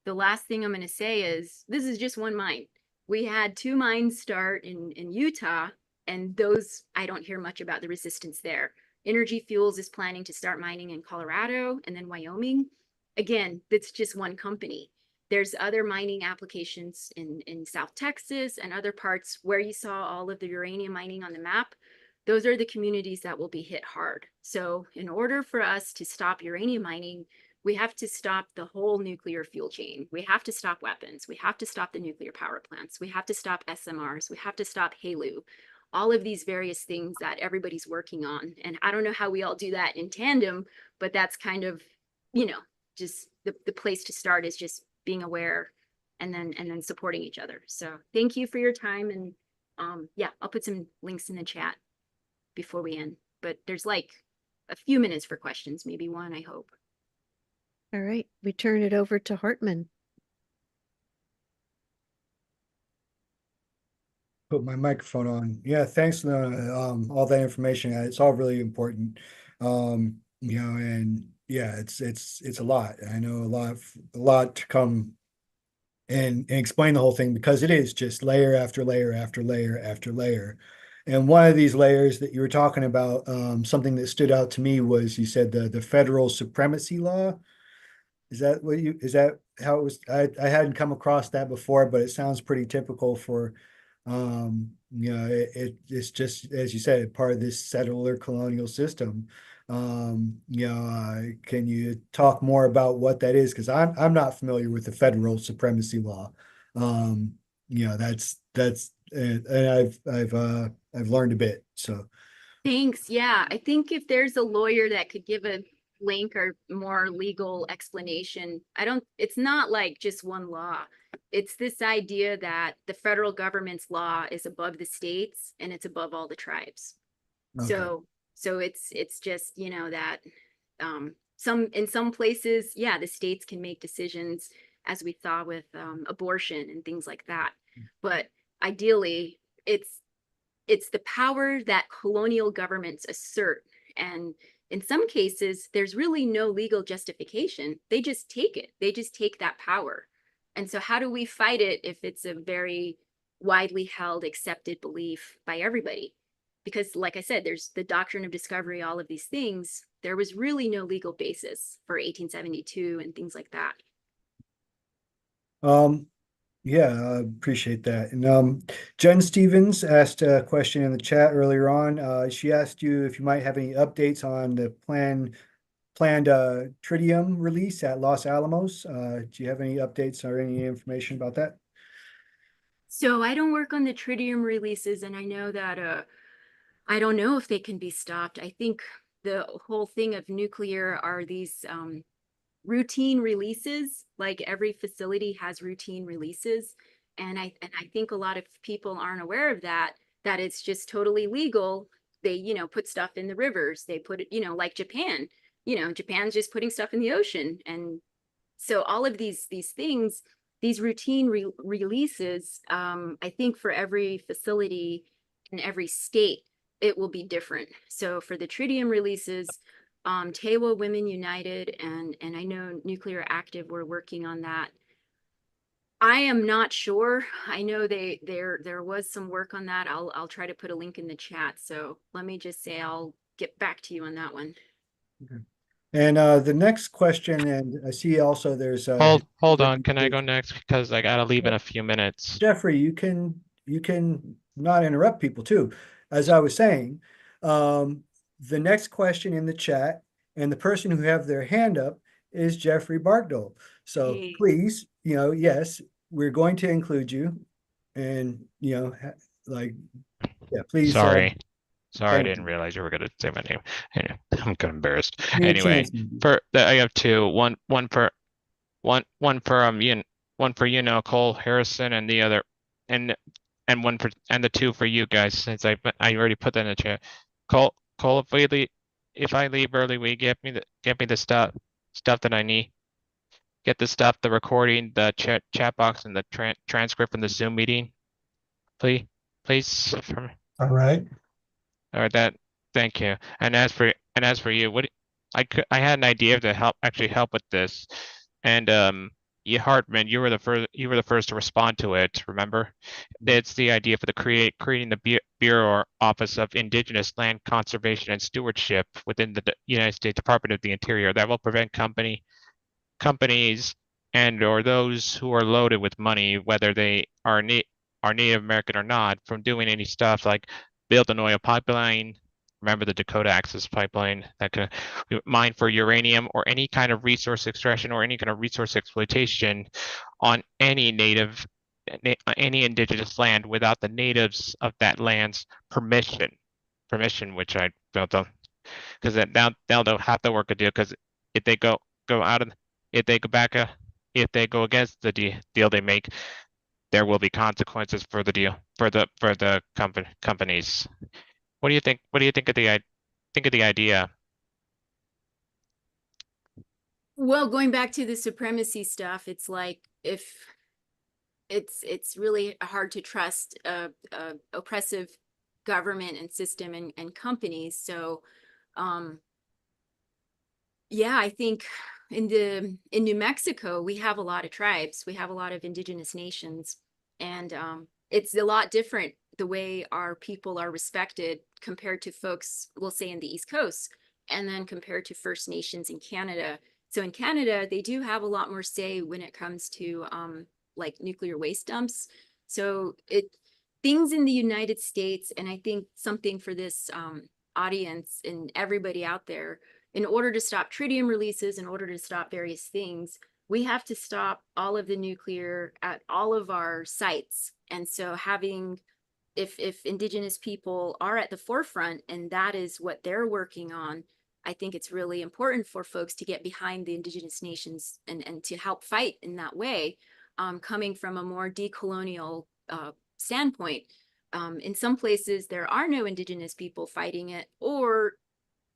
the last thing I'm going to say is this is just one mine. We had 2 mines start in Utah, and those, I don't hear much about the resistance there. Energy Fuels is planning to start mining in Colorado and then Wyoming. Again, that's just one company. There's other mining applications in South Texas and other parts where you saw all of the uranium mining on the map. Those are the communities that will be hit hard. So in order for us to stop uranium mining, we have to stop the whole nuclear fuel chain. We have to stop weapons. We have to stop the nuclear power plants. We have to stop SMRs. We have to stop HALEU. All of these various things that everybody's working on. And I don't know how we all do that in tandem, but that's kind of, just the place to start is just being aware and then supporting each other. So thank you for your time. And yeah, I'll put some links in the chat before we end. But there's like a few minutes for questions, maybe one, I hope. All right, we turn it over to Hartman. put my microphone on. Yeah, thanks for all that information. It's all really important. And yeah, it's a lot. I know a lot to come and explain the whole thing because it is just layer after layer after layer after layer. And one of these layers that you were talking about, something that stood out to me was you said the federal supremacy law. Is that how it was? I hadn't come across that before, but it sounds pretty typical for, it's just, as you said, part of this settler colonial system. Can you talk more about what that is? Because I'm not familiar with the federal supremacy law. And I've learned a bit. So Thanks. Yeah, I think if there's a lawyer that could give a link or more legal explanation, it's not like just one law. It's this idea that the federal government's law is above the states and it's above all the tribes. okay. So it's just, that in some places, yeah, the states can make decisions as we saw with abortion and things like that. But ideally, it's the power that colonial governments assert. And in some cases, there's really no legal justification. They just take it. They just take that power. And so how do we fight it if it's a very widely held, accepted belief by everybody? Because like I said, there's the doctrine of discovery, all of these things. There was really no legal basis for 1872 and things like that. Yeah, I appreciate that. And Jen Stevens asked a question in the chat earlier on. She asked you if you might have any updates on the planned tritium release at Los Alamos. Do you have any updates or any information about that? So I don't work on the tritium releases, and I know that I don't know if they can be stopped. I think the whole thing of nuclear are these routine releases. Like every facility has routine releases, and I think a lot of people aren't aware of that. That it's just totally legal. They put stuff in the rivers. They put it like Japan. Japan's just putting stuff in the ocean, and so all of these things, these routine releases, I think for every facility in every state, it will be different. So for the tritium releases, Tewa Women United and I know Nuclear Active were working on that. I am not sure. I know there was some work on that. I'll try to put a link in the chat. So let me just say I'll get back to you on that one. Okay. And the next question, and I see also there's Hold on. Can I go next? Because I gotta leave in a few minutes. Jeffrey, you can not interrupt people too. As I was saying, the next question in the chat and the person who have their hand up is Jeffrey Barkdole. So Hey. please, yes, we're going to include you, and please. Sorry. Sorry, I Thank didn't you. realize you were gonna say my name. Anyway, I'm kind of embarrassed. Give me a Anyway, chance, maybe. I have two. One for one for Cole Harrison, and the other and one for and the two for you guys, since I already put that in the chat. Cole, if I leave early, will you get me the stuff that I need? Get the stuff, the recording, the chat box, and the transcript from the Zoom meeting, please. All right. All right, thank you. And as for you, I had an idea to help with this, and Hartman, you were the first to respond to it. Remember, it's the idea for creating the Bureau Office of Indigenous Land Conservation and Stewardship within the United States Department of the Interior that will prevent companies and or those who are loaded with money, whether they are Native American or not, from doing any stuff like build an oil pipeline. Remember the Dakota Access Pipeline that can mine for uranium or any kind of resource extraction or any kind of resource exploitation on any indigenous land without the natives of that land's permission, which I don't know, because now they'll have to work a deal, because if they go out of if they go back if they go against the deal they make, there will be consequences for the deal for the companies. What do you think? What do you think of the idea? Well, going back to the supremacy stuff, it's like if it's really hard to trust a oppressive government and system and companies. So yeah, I think in New Mexico, we have a lot of tribes. We have a lot of indigenous nations, and it's a lot different the way our people are respected compared to folks, we'll say, in the East Coast, and then compared to First Nations in Canada. So in Canada, they do have a lot more say when it comes to like nuclear waste dumps. So things in the United States, and I think something for this audience and everybody out there, in order to stop tritium releases, in order to stop various things, we have to stop all of the nuclear at all of our sites. And so having, if Indigenous people are at the forefront and that is what they're working on, I think it's really important for folks to get behind the Indigenous nations and to help fight in that way, coming from a more decolonial standpoint. In some places, there are no Indigenous people fighting it, or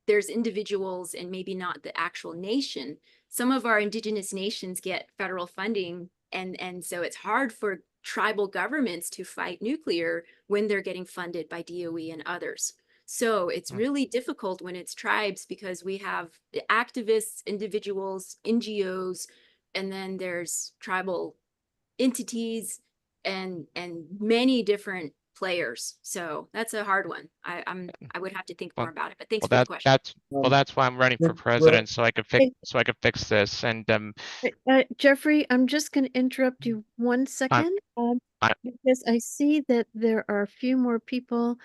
there's individuals and maybe not the actual nation. Some of our indigenous nations get federal funding, and so it's hard for tribal governments to fight nuclear when they're getting funded by DOE and others. So it's really difficult when it's tribes, because we have the activists, individuals, NGOs, and then there's tribal entities and many different players. So that's a hard one. I would have to think more Well, about it, but thanks well for the question. that's why I'm running for Well, well, president, so I Hey, can fix this. And Jeffrey, I'm just going to interrupt you one I second, I because I see that there are a few more people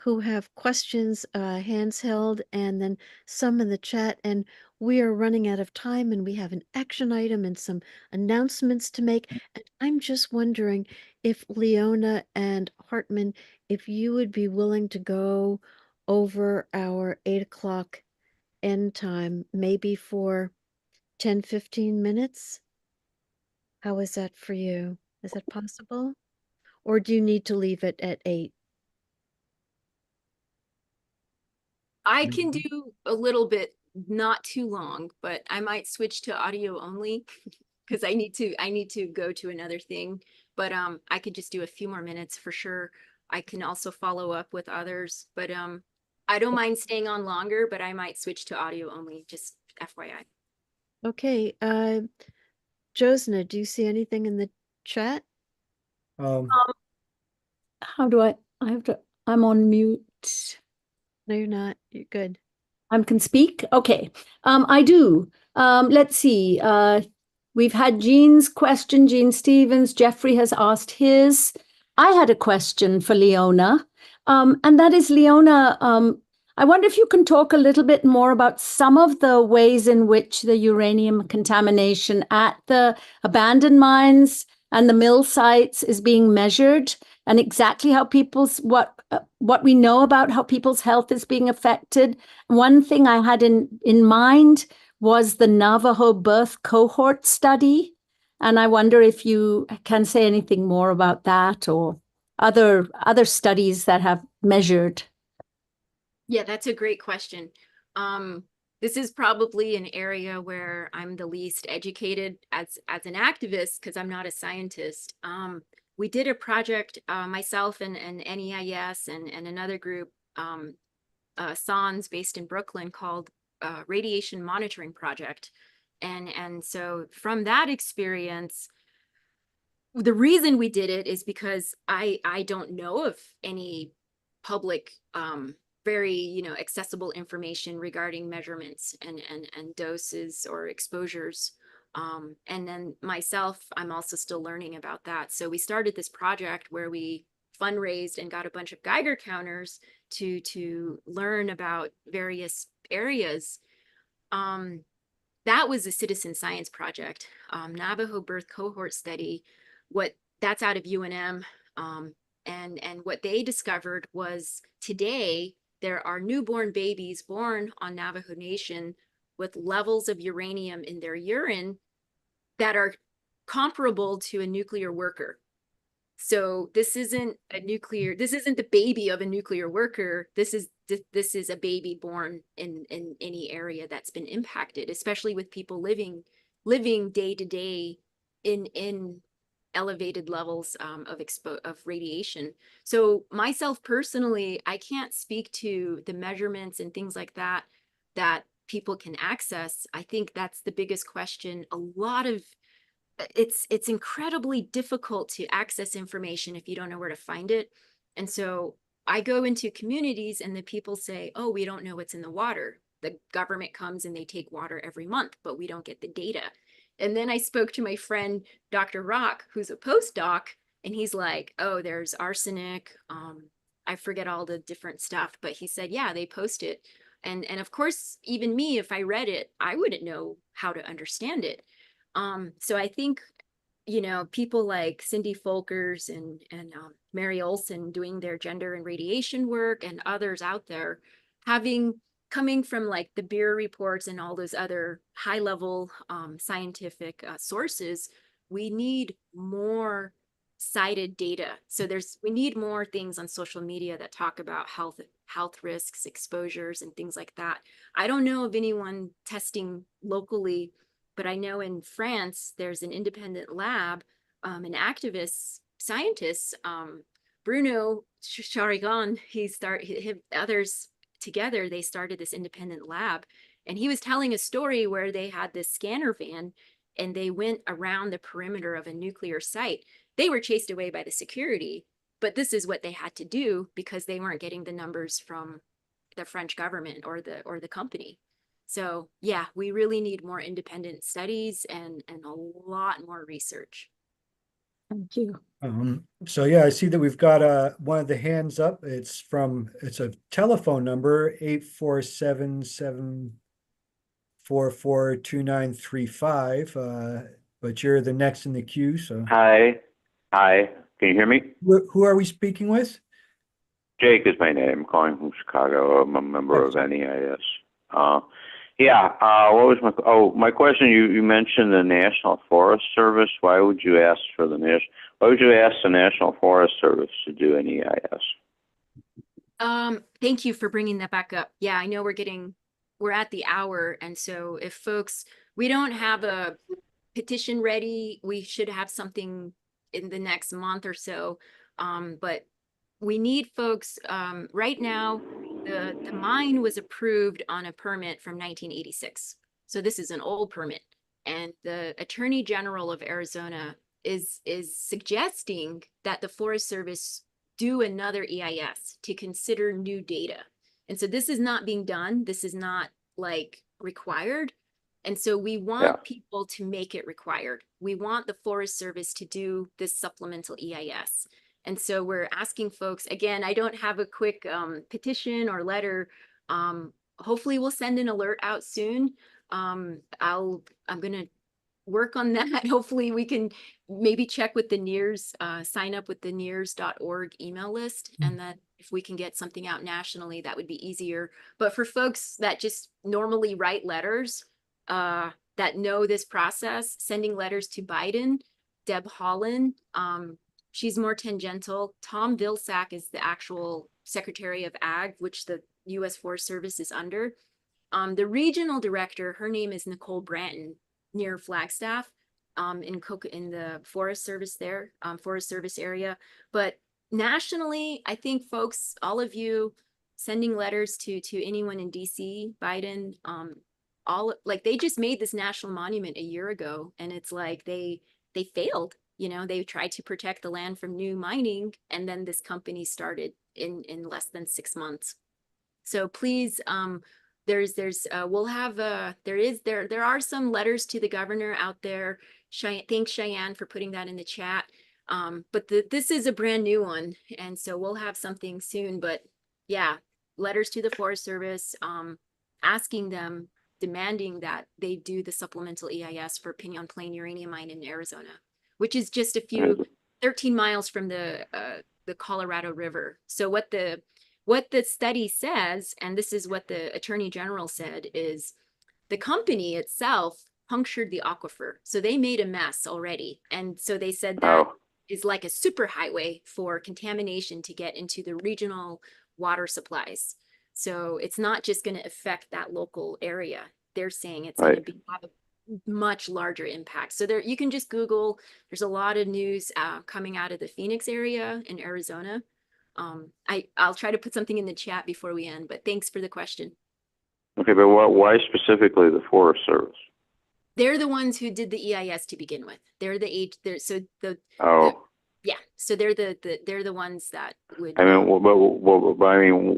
who have questions, hands held, and then some in the chat. And we are running out of time, and we have an action item and some announcements to make. And I'm just wondering if Leona and Hartman, if you would be willing to go over our 8 o'clock end time, maybe for 10, 15 minutes. How is that for you? Is that possible? Or do you need to leave it at 8? I can do a little bit, not too long, but I might switch to audio only because I need to go to another thing. But I could just do a few more minutes for sure. I can also follow up with others, but I don't mind staying on longer, but I might switch to audio only, just FYI. Okay, Josna, do you see anything in the chat? um, How do I have to, I'm on mute. No, you're not. You're good. I can speak? Okay. I do. Let's see. We've had Jean's question, Jean Stevens. Jeffrey has asked his. I had a question for Leona. And that is, Leona, I wonder if you can talk a little bit more about some of the ways in which the uranium contamination at the abandoned mines and the mill sites is being measured, and exactly how what we know about how people's health is being affected. One thing I had in mind was the Navajo birth cohort study, and I wonder if you can say anything more about that, or other studies that have measured. Yeah, that's a great question. This is probably an area where I'm the least educated as an activist, because I'm not a scientist. We did a project, myself and NEIS and another group, SONS based in Brooklyn, called Radiation Monitoring Project. And so from that experience, the reason we did it is because I don't know of any public very accessible information regarding measurements and doses or exposures. And then myself, I'm also still learning about that. So we started this project where we fundraised and got a bunch of Geiger counters to learn about various areas. That was a citizen science project. Navajo birth cohort study, that's out of UNM. And what they discovered was, today there are newborn babies born on Navajo Nation with levels of uranium in their urine that are comparable to a nuclear worker. So this isn't the baby of a nuclear worker. This is a baby born in any area that's been impacted, especially with people living day to day in elevated levels of radiation. So myself personally, I can't speak to the measurements and things like that that people can access. I think that's the biggest question. It's incredibly difficult to access information if you don't know where to find it. And so I go into communities and the people say, oh, we don't know what's in the water. The government comes and they take water every month, but we don't get the data. And then I spoke to my friend, Dr. Rock, who's a postdoc, and he's like, oh, there's arsenic. I forget all the different stuff, but he said, yeah, they post it. And of course, even me, if I read it, I wouldn't know how to understand it. So I think, you know, people like Cindy Folkers and Mary Olson doing their gender and radiation work, and others out there coming from like the Beer reports and all those other high level scientific sources, we need more cited data. So we need more things on social media that talk about health risks, exposures, and things like that. I don't know of anyone testing locally, but I know in France, there's an independent lab, an activist scientist, Bruno Charigon, others together, they started this independent lab. And he was telling a story where they had this scanner van and they went around the perimeter of a nuclear site. They were chased away by the security, but this is what they had to do because they weren't getting the numbers from the French government or the company. So yeah, we really need more independent studies and a lot more research. Thank you. So yeah, I see that we've got one of the hands up. It's a telephone number 847-744-2935. But you're the next in the queue. So Hi. Hi. Can you hear me? who are we speaking with? Jake is my name. I'm calling from Chicago. I'm a member of NEIS. What was my question? You mentioned the National Forest Service. Why would you ask the National Forest Service to do NEIS? Thank you for bringing that back up. Yeah, I know we're at the hour. And so if we don't have a petition ready, we should have something in the next month or so. But we need folks, right now, the mine was approved on a permit from 1986. So this is an old permit. And the Attorney General of Arizona is suggesting that the Forest Service do another EIS to consider new data. And so this is not being done. This is not like required. And so we want people to make it required. We want the Forest Service to do this supplemental EIS. And so we're asking folks, again, I don't have a quick petition or letter. Hopefully we'll send an alert out soon. I'm going to work on that. Hopefully we can maybe check with the NEARS, sign up with the NEARS.org email list. And that if we can get something out nationally, that would be easier. But for folks that just normally write letters, that know this process, sending letters to Biden, Deb Haaland, she's more tangential. Tom Vilsack is the actual Secretary of Ag, which the U.S. Forest Service is under. The regional director, her name is Nicole Branton, near Flagstaff, in the Forest Service there, Forest Service area. But nationally, I think folks, all of you, sending letters to anyone in DC, Biden, they just made this national monument a year ago, and it's like they failed. You know, they tried to protect the land from new mining, and then this company started in less than 6 months. So please, there are some letters to the governor out there. Thanks, Cheyenne, for putting that in the chat. But this is a brand new one, and so we'll have something soon. But yeah, letters to the Forest Service, asking them, demanding that they do the supplemental EIS for Pinyon Plain uranium mine in Arizona, which is just 13 miles from the Colorado River. So what the study says, and this is what the Attorney General said, is the company itself punctured the aquifer. So they made a mess already. And so they said that is like a superhighway for contamination to get into the regional water supplies. So it's not just going to affect that local area. They're saying it's going to have a much larger impact. So there, you can just Google, there's a lot of news coming out of the Phoenix area in Arizona. I'll try to put something in the chat before we end, but thanks for the question. Okay, but why specifically the Forest Service? They're the ones who did the EIS to begin with. They're so yeah, so they're the ones that would. I mean,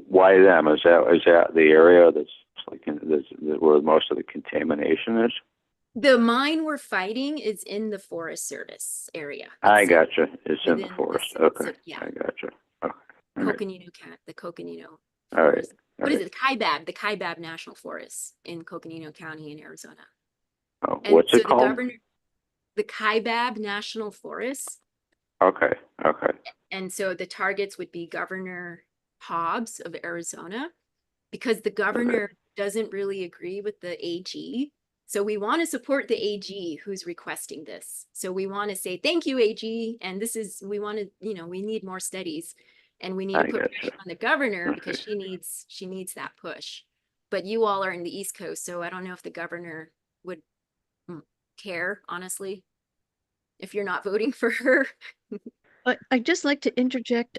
why them? Is that the area that's like where most of the contamination is? The mine we're fighting is in the Forest Service area. I gotcha. It's in the forest. Okay. So, yeah. I gotcha. Okay. The Coconino All right. Forest. What is it? The Kaibab National Forest in Coconino County in Arizona. Oh, And what's so it called? The Kaibab National Forest. Okay. Okay. And so the targets would be Governor Hobbs of Arizona, because the governor doesn't really agree with the AG. So we want to support the AG who's requesting this. So we want to say, thank you, AG. And we want to, we need more studies, and we need to put pressure on the governor because she needs that push. But you all are in the East Coast, so I don't know if the governor would care, honestly, if you're not voting for her. I'd just like to interject.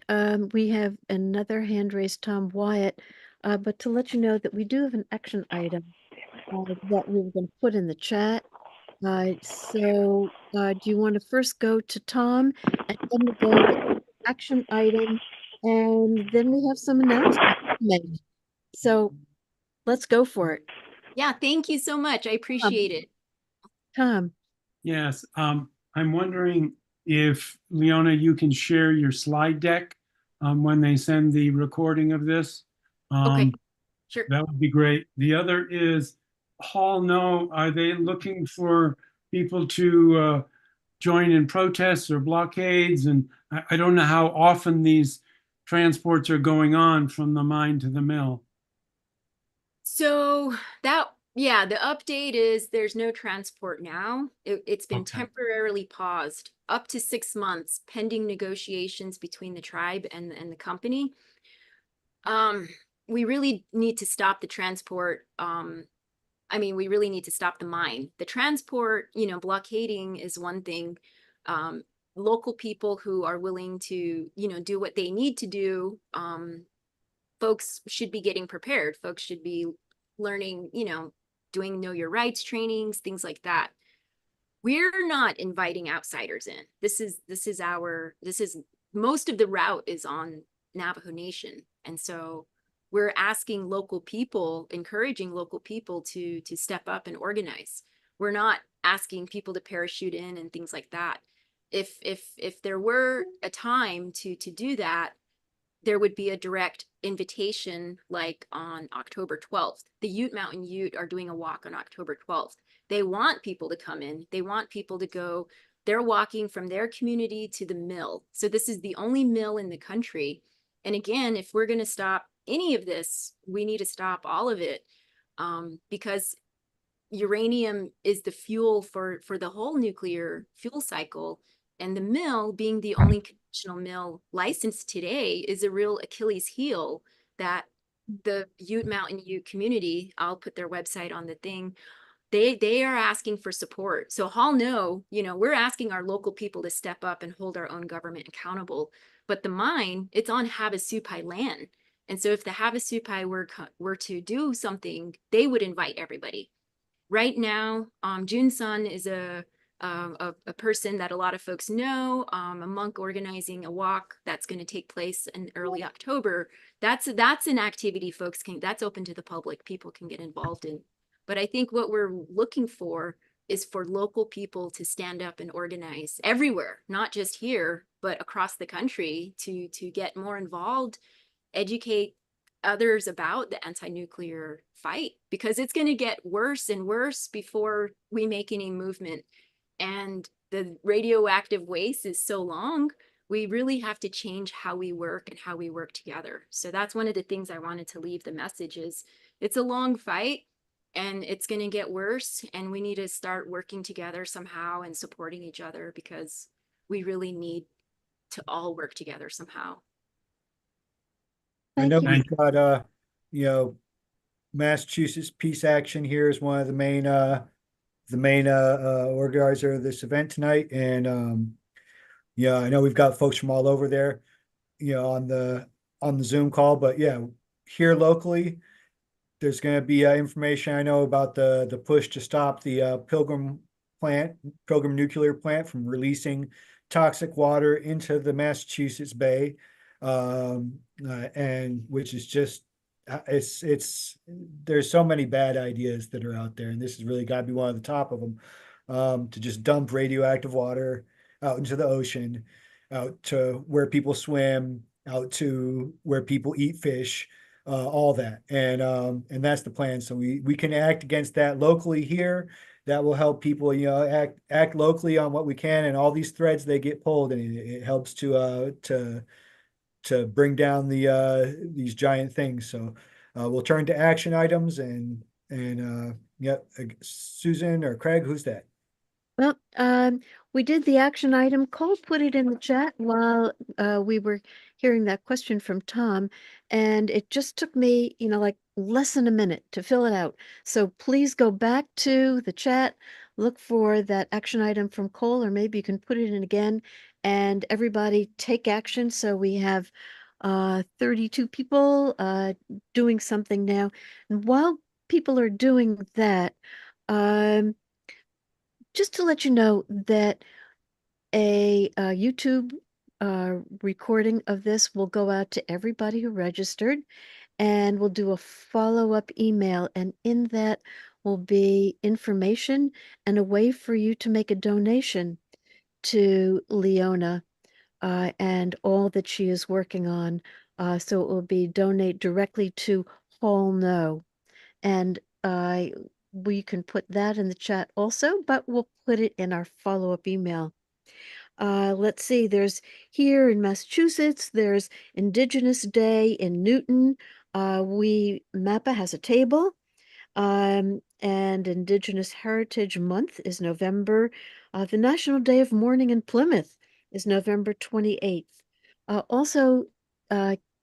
We have another hand raised, Tom Wyatt, but to let you know that we do have an action item that we were going to put in the chat. So do you want to first go to Tom and then we go to action item, and then we have some announcements made. So let's go for it. Yeah, thank you so much. I appreciate it. Tom. Yes, I'm wondering if, Leona, you can share your slide deck when they send the recording of this. Okay, sure. That would be great. The other is, Hall, are they looking for people to join in protests or blockades? And I don't know how often these transports are going on from the mine to the mill. So the update is there's no transport now. It's been temporarily paused up to 6 months pending negotiations between the tribe and the company. We really need to stop the transport. We really need to stop the mine. The transport, blockading is one thing. Local people who are willing to, do what they need to do, folks should be getting prepared. Folks should be learning, doing know your rights trainings, things like that. We're not inviting outsiders in. This is most of the route is on Navajo Nation. And so we're asking local people, encouraging local people to step up and organize. We're not asking people to parachute in and things like that. If there were a time to do that, there would be a direct invitation, like on October 12th. The Ute Mountain Ute are doing a walk on October 12th. They want people to come in. They want people to go. They're walking from their community to the mill. So this is the only mill in the country. And again, if we're going to stop any of this, we need to stop all of it, because uranium is the fuel for the whole nuclear fuel cycle. And the mill, being the only conventional mill licensed today, is a real Achilles heel that the Ute Mountain Ute community, I'll put their website on the thing, they are asking for support. So Hall, we're asking our local people to step up and hold our own government accountable. But the mine, it's on Havasupai land. And so if the Havasupai were to do something, they would invite everybody. Right now, June Sun is a person that a lot of folks know, a monk organizing a walk that's going to take place in early October. That's an activity that's open to the public. People can get involved in. But I think what we're looking for is for local people to stand up and organize everywhere, not just here, but across the country, to get more involved, educate others about the anti-nuclear fight, because it's going to get worse and worse before we make any movement. And the radioactive waste is so long, we really have to change how we work and how we work together. So that's one of the things I wanted to leave the message is, it's a long fight and it's going to get worse, and we need to start working together somehow and supporting each other, because we really need to all work together somehow. I know we've got, Massachusetts Peace Action here is one of the main the main organizer of this event tonight. And yeah, I know we've got folks from all over there, on the Zoom call, but yeah, here locally, there's going to be information I know about the push to stop the Pilgrim nuclear plant from releasing toxic water into the Massachusetts Bay, and which is just it's there's so many bad ideas that are out there, and this has really got to be one of the top of them, to just dump radioactive water out into the ocean, out to where people swim, out to where people eat fish, all that. And that's the plan. So we can act against that locally here. That will help people, act locally on what we can, and all these threads they get pulled, and it helps to bring down these giant things. So we'll turn to action items, and yeah, Susan or Craig, who's that? Well, we did the action item. Cole put it in the chat while we were hearing that question from Tom, and it just took me, like less than a minute to fill it out. So please go back to the chat, look for that action item from Cole, or maybe you can put it in again, and everybody take action. So we have 32 people doing something now. And while people are doing that, just to let you know that a YouTube recording of this will go out to everybody who registered, and we'll do a follow-up email, and in that will be information and a way for you to make a donation to Leona and all that she is working on. So it will be donate directly to Whole No. And we can put that in the chat also, but we'll put it in our follow-up email. Let's see, there's here in Massachusetts, there's Indigenous Day in Newton. MAPPA has a table. And Indigenous Heritage Month is November. The National Day of Mourning in Plymouth is November 28th. Also,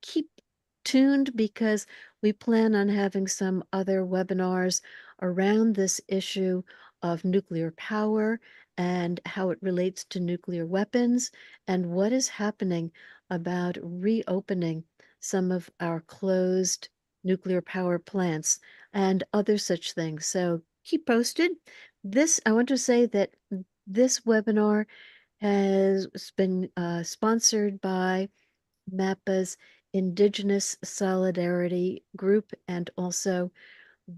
keep tuned because we plan on having some other webinars around this issue of nuclear power and how it relates to nuclear weapons and what is happening about reopening some of our closed nuclear power plants and other such things. So keep posted. I want to say that this webinar has been sponsored by MAPPA's Indigenous Solidarity Group and also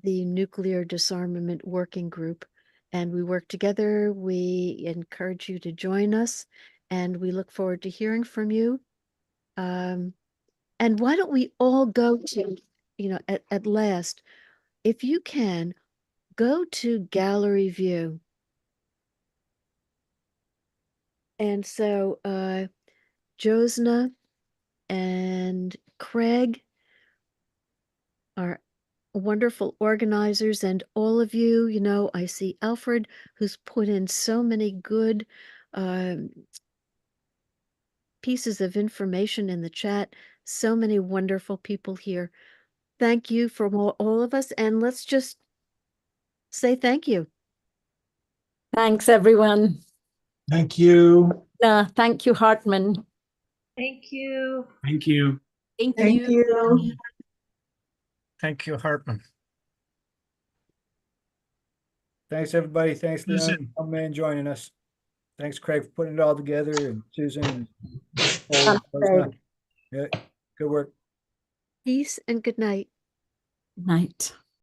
the Nuclear Disarmament Working Group. And we work together. We encourage you to join us, and we look forward to hearing from you. And why don't we all go to, at last, if you can, go to gallery view. And so Josna and Craig are wonderful organizers, and all of you, I see Alfred, who's put in so many good pieces of information in the chat. So many wonderful people here. Thank you from all of us, and let's just say thank you. Thanks, everyone. Thank you. Thank you, Hartman. Thank you. Thank you. Thank Thank you. you. Thank you, Hartman. Thanks, everybody. Thanks, Leon, Susan. for coming in and joining us. Thanks, Craig, for putting it all together, and Susan and Cole. Craig. Yeah, good work. Peace and good night. Night.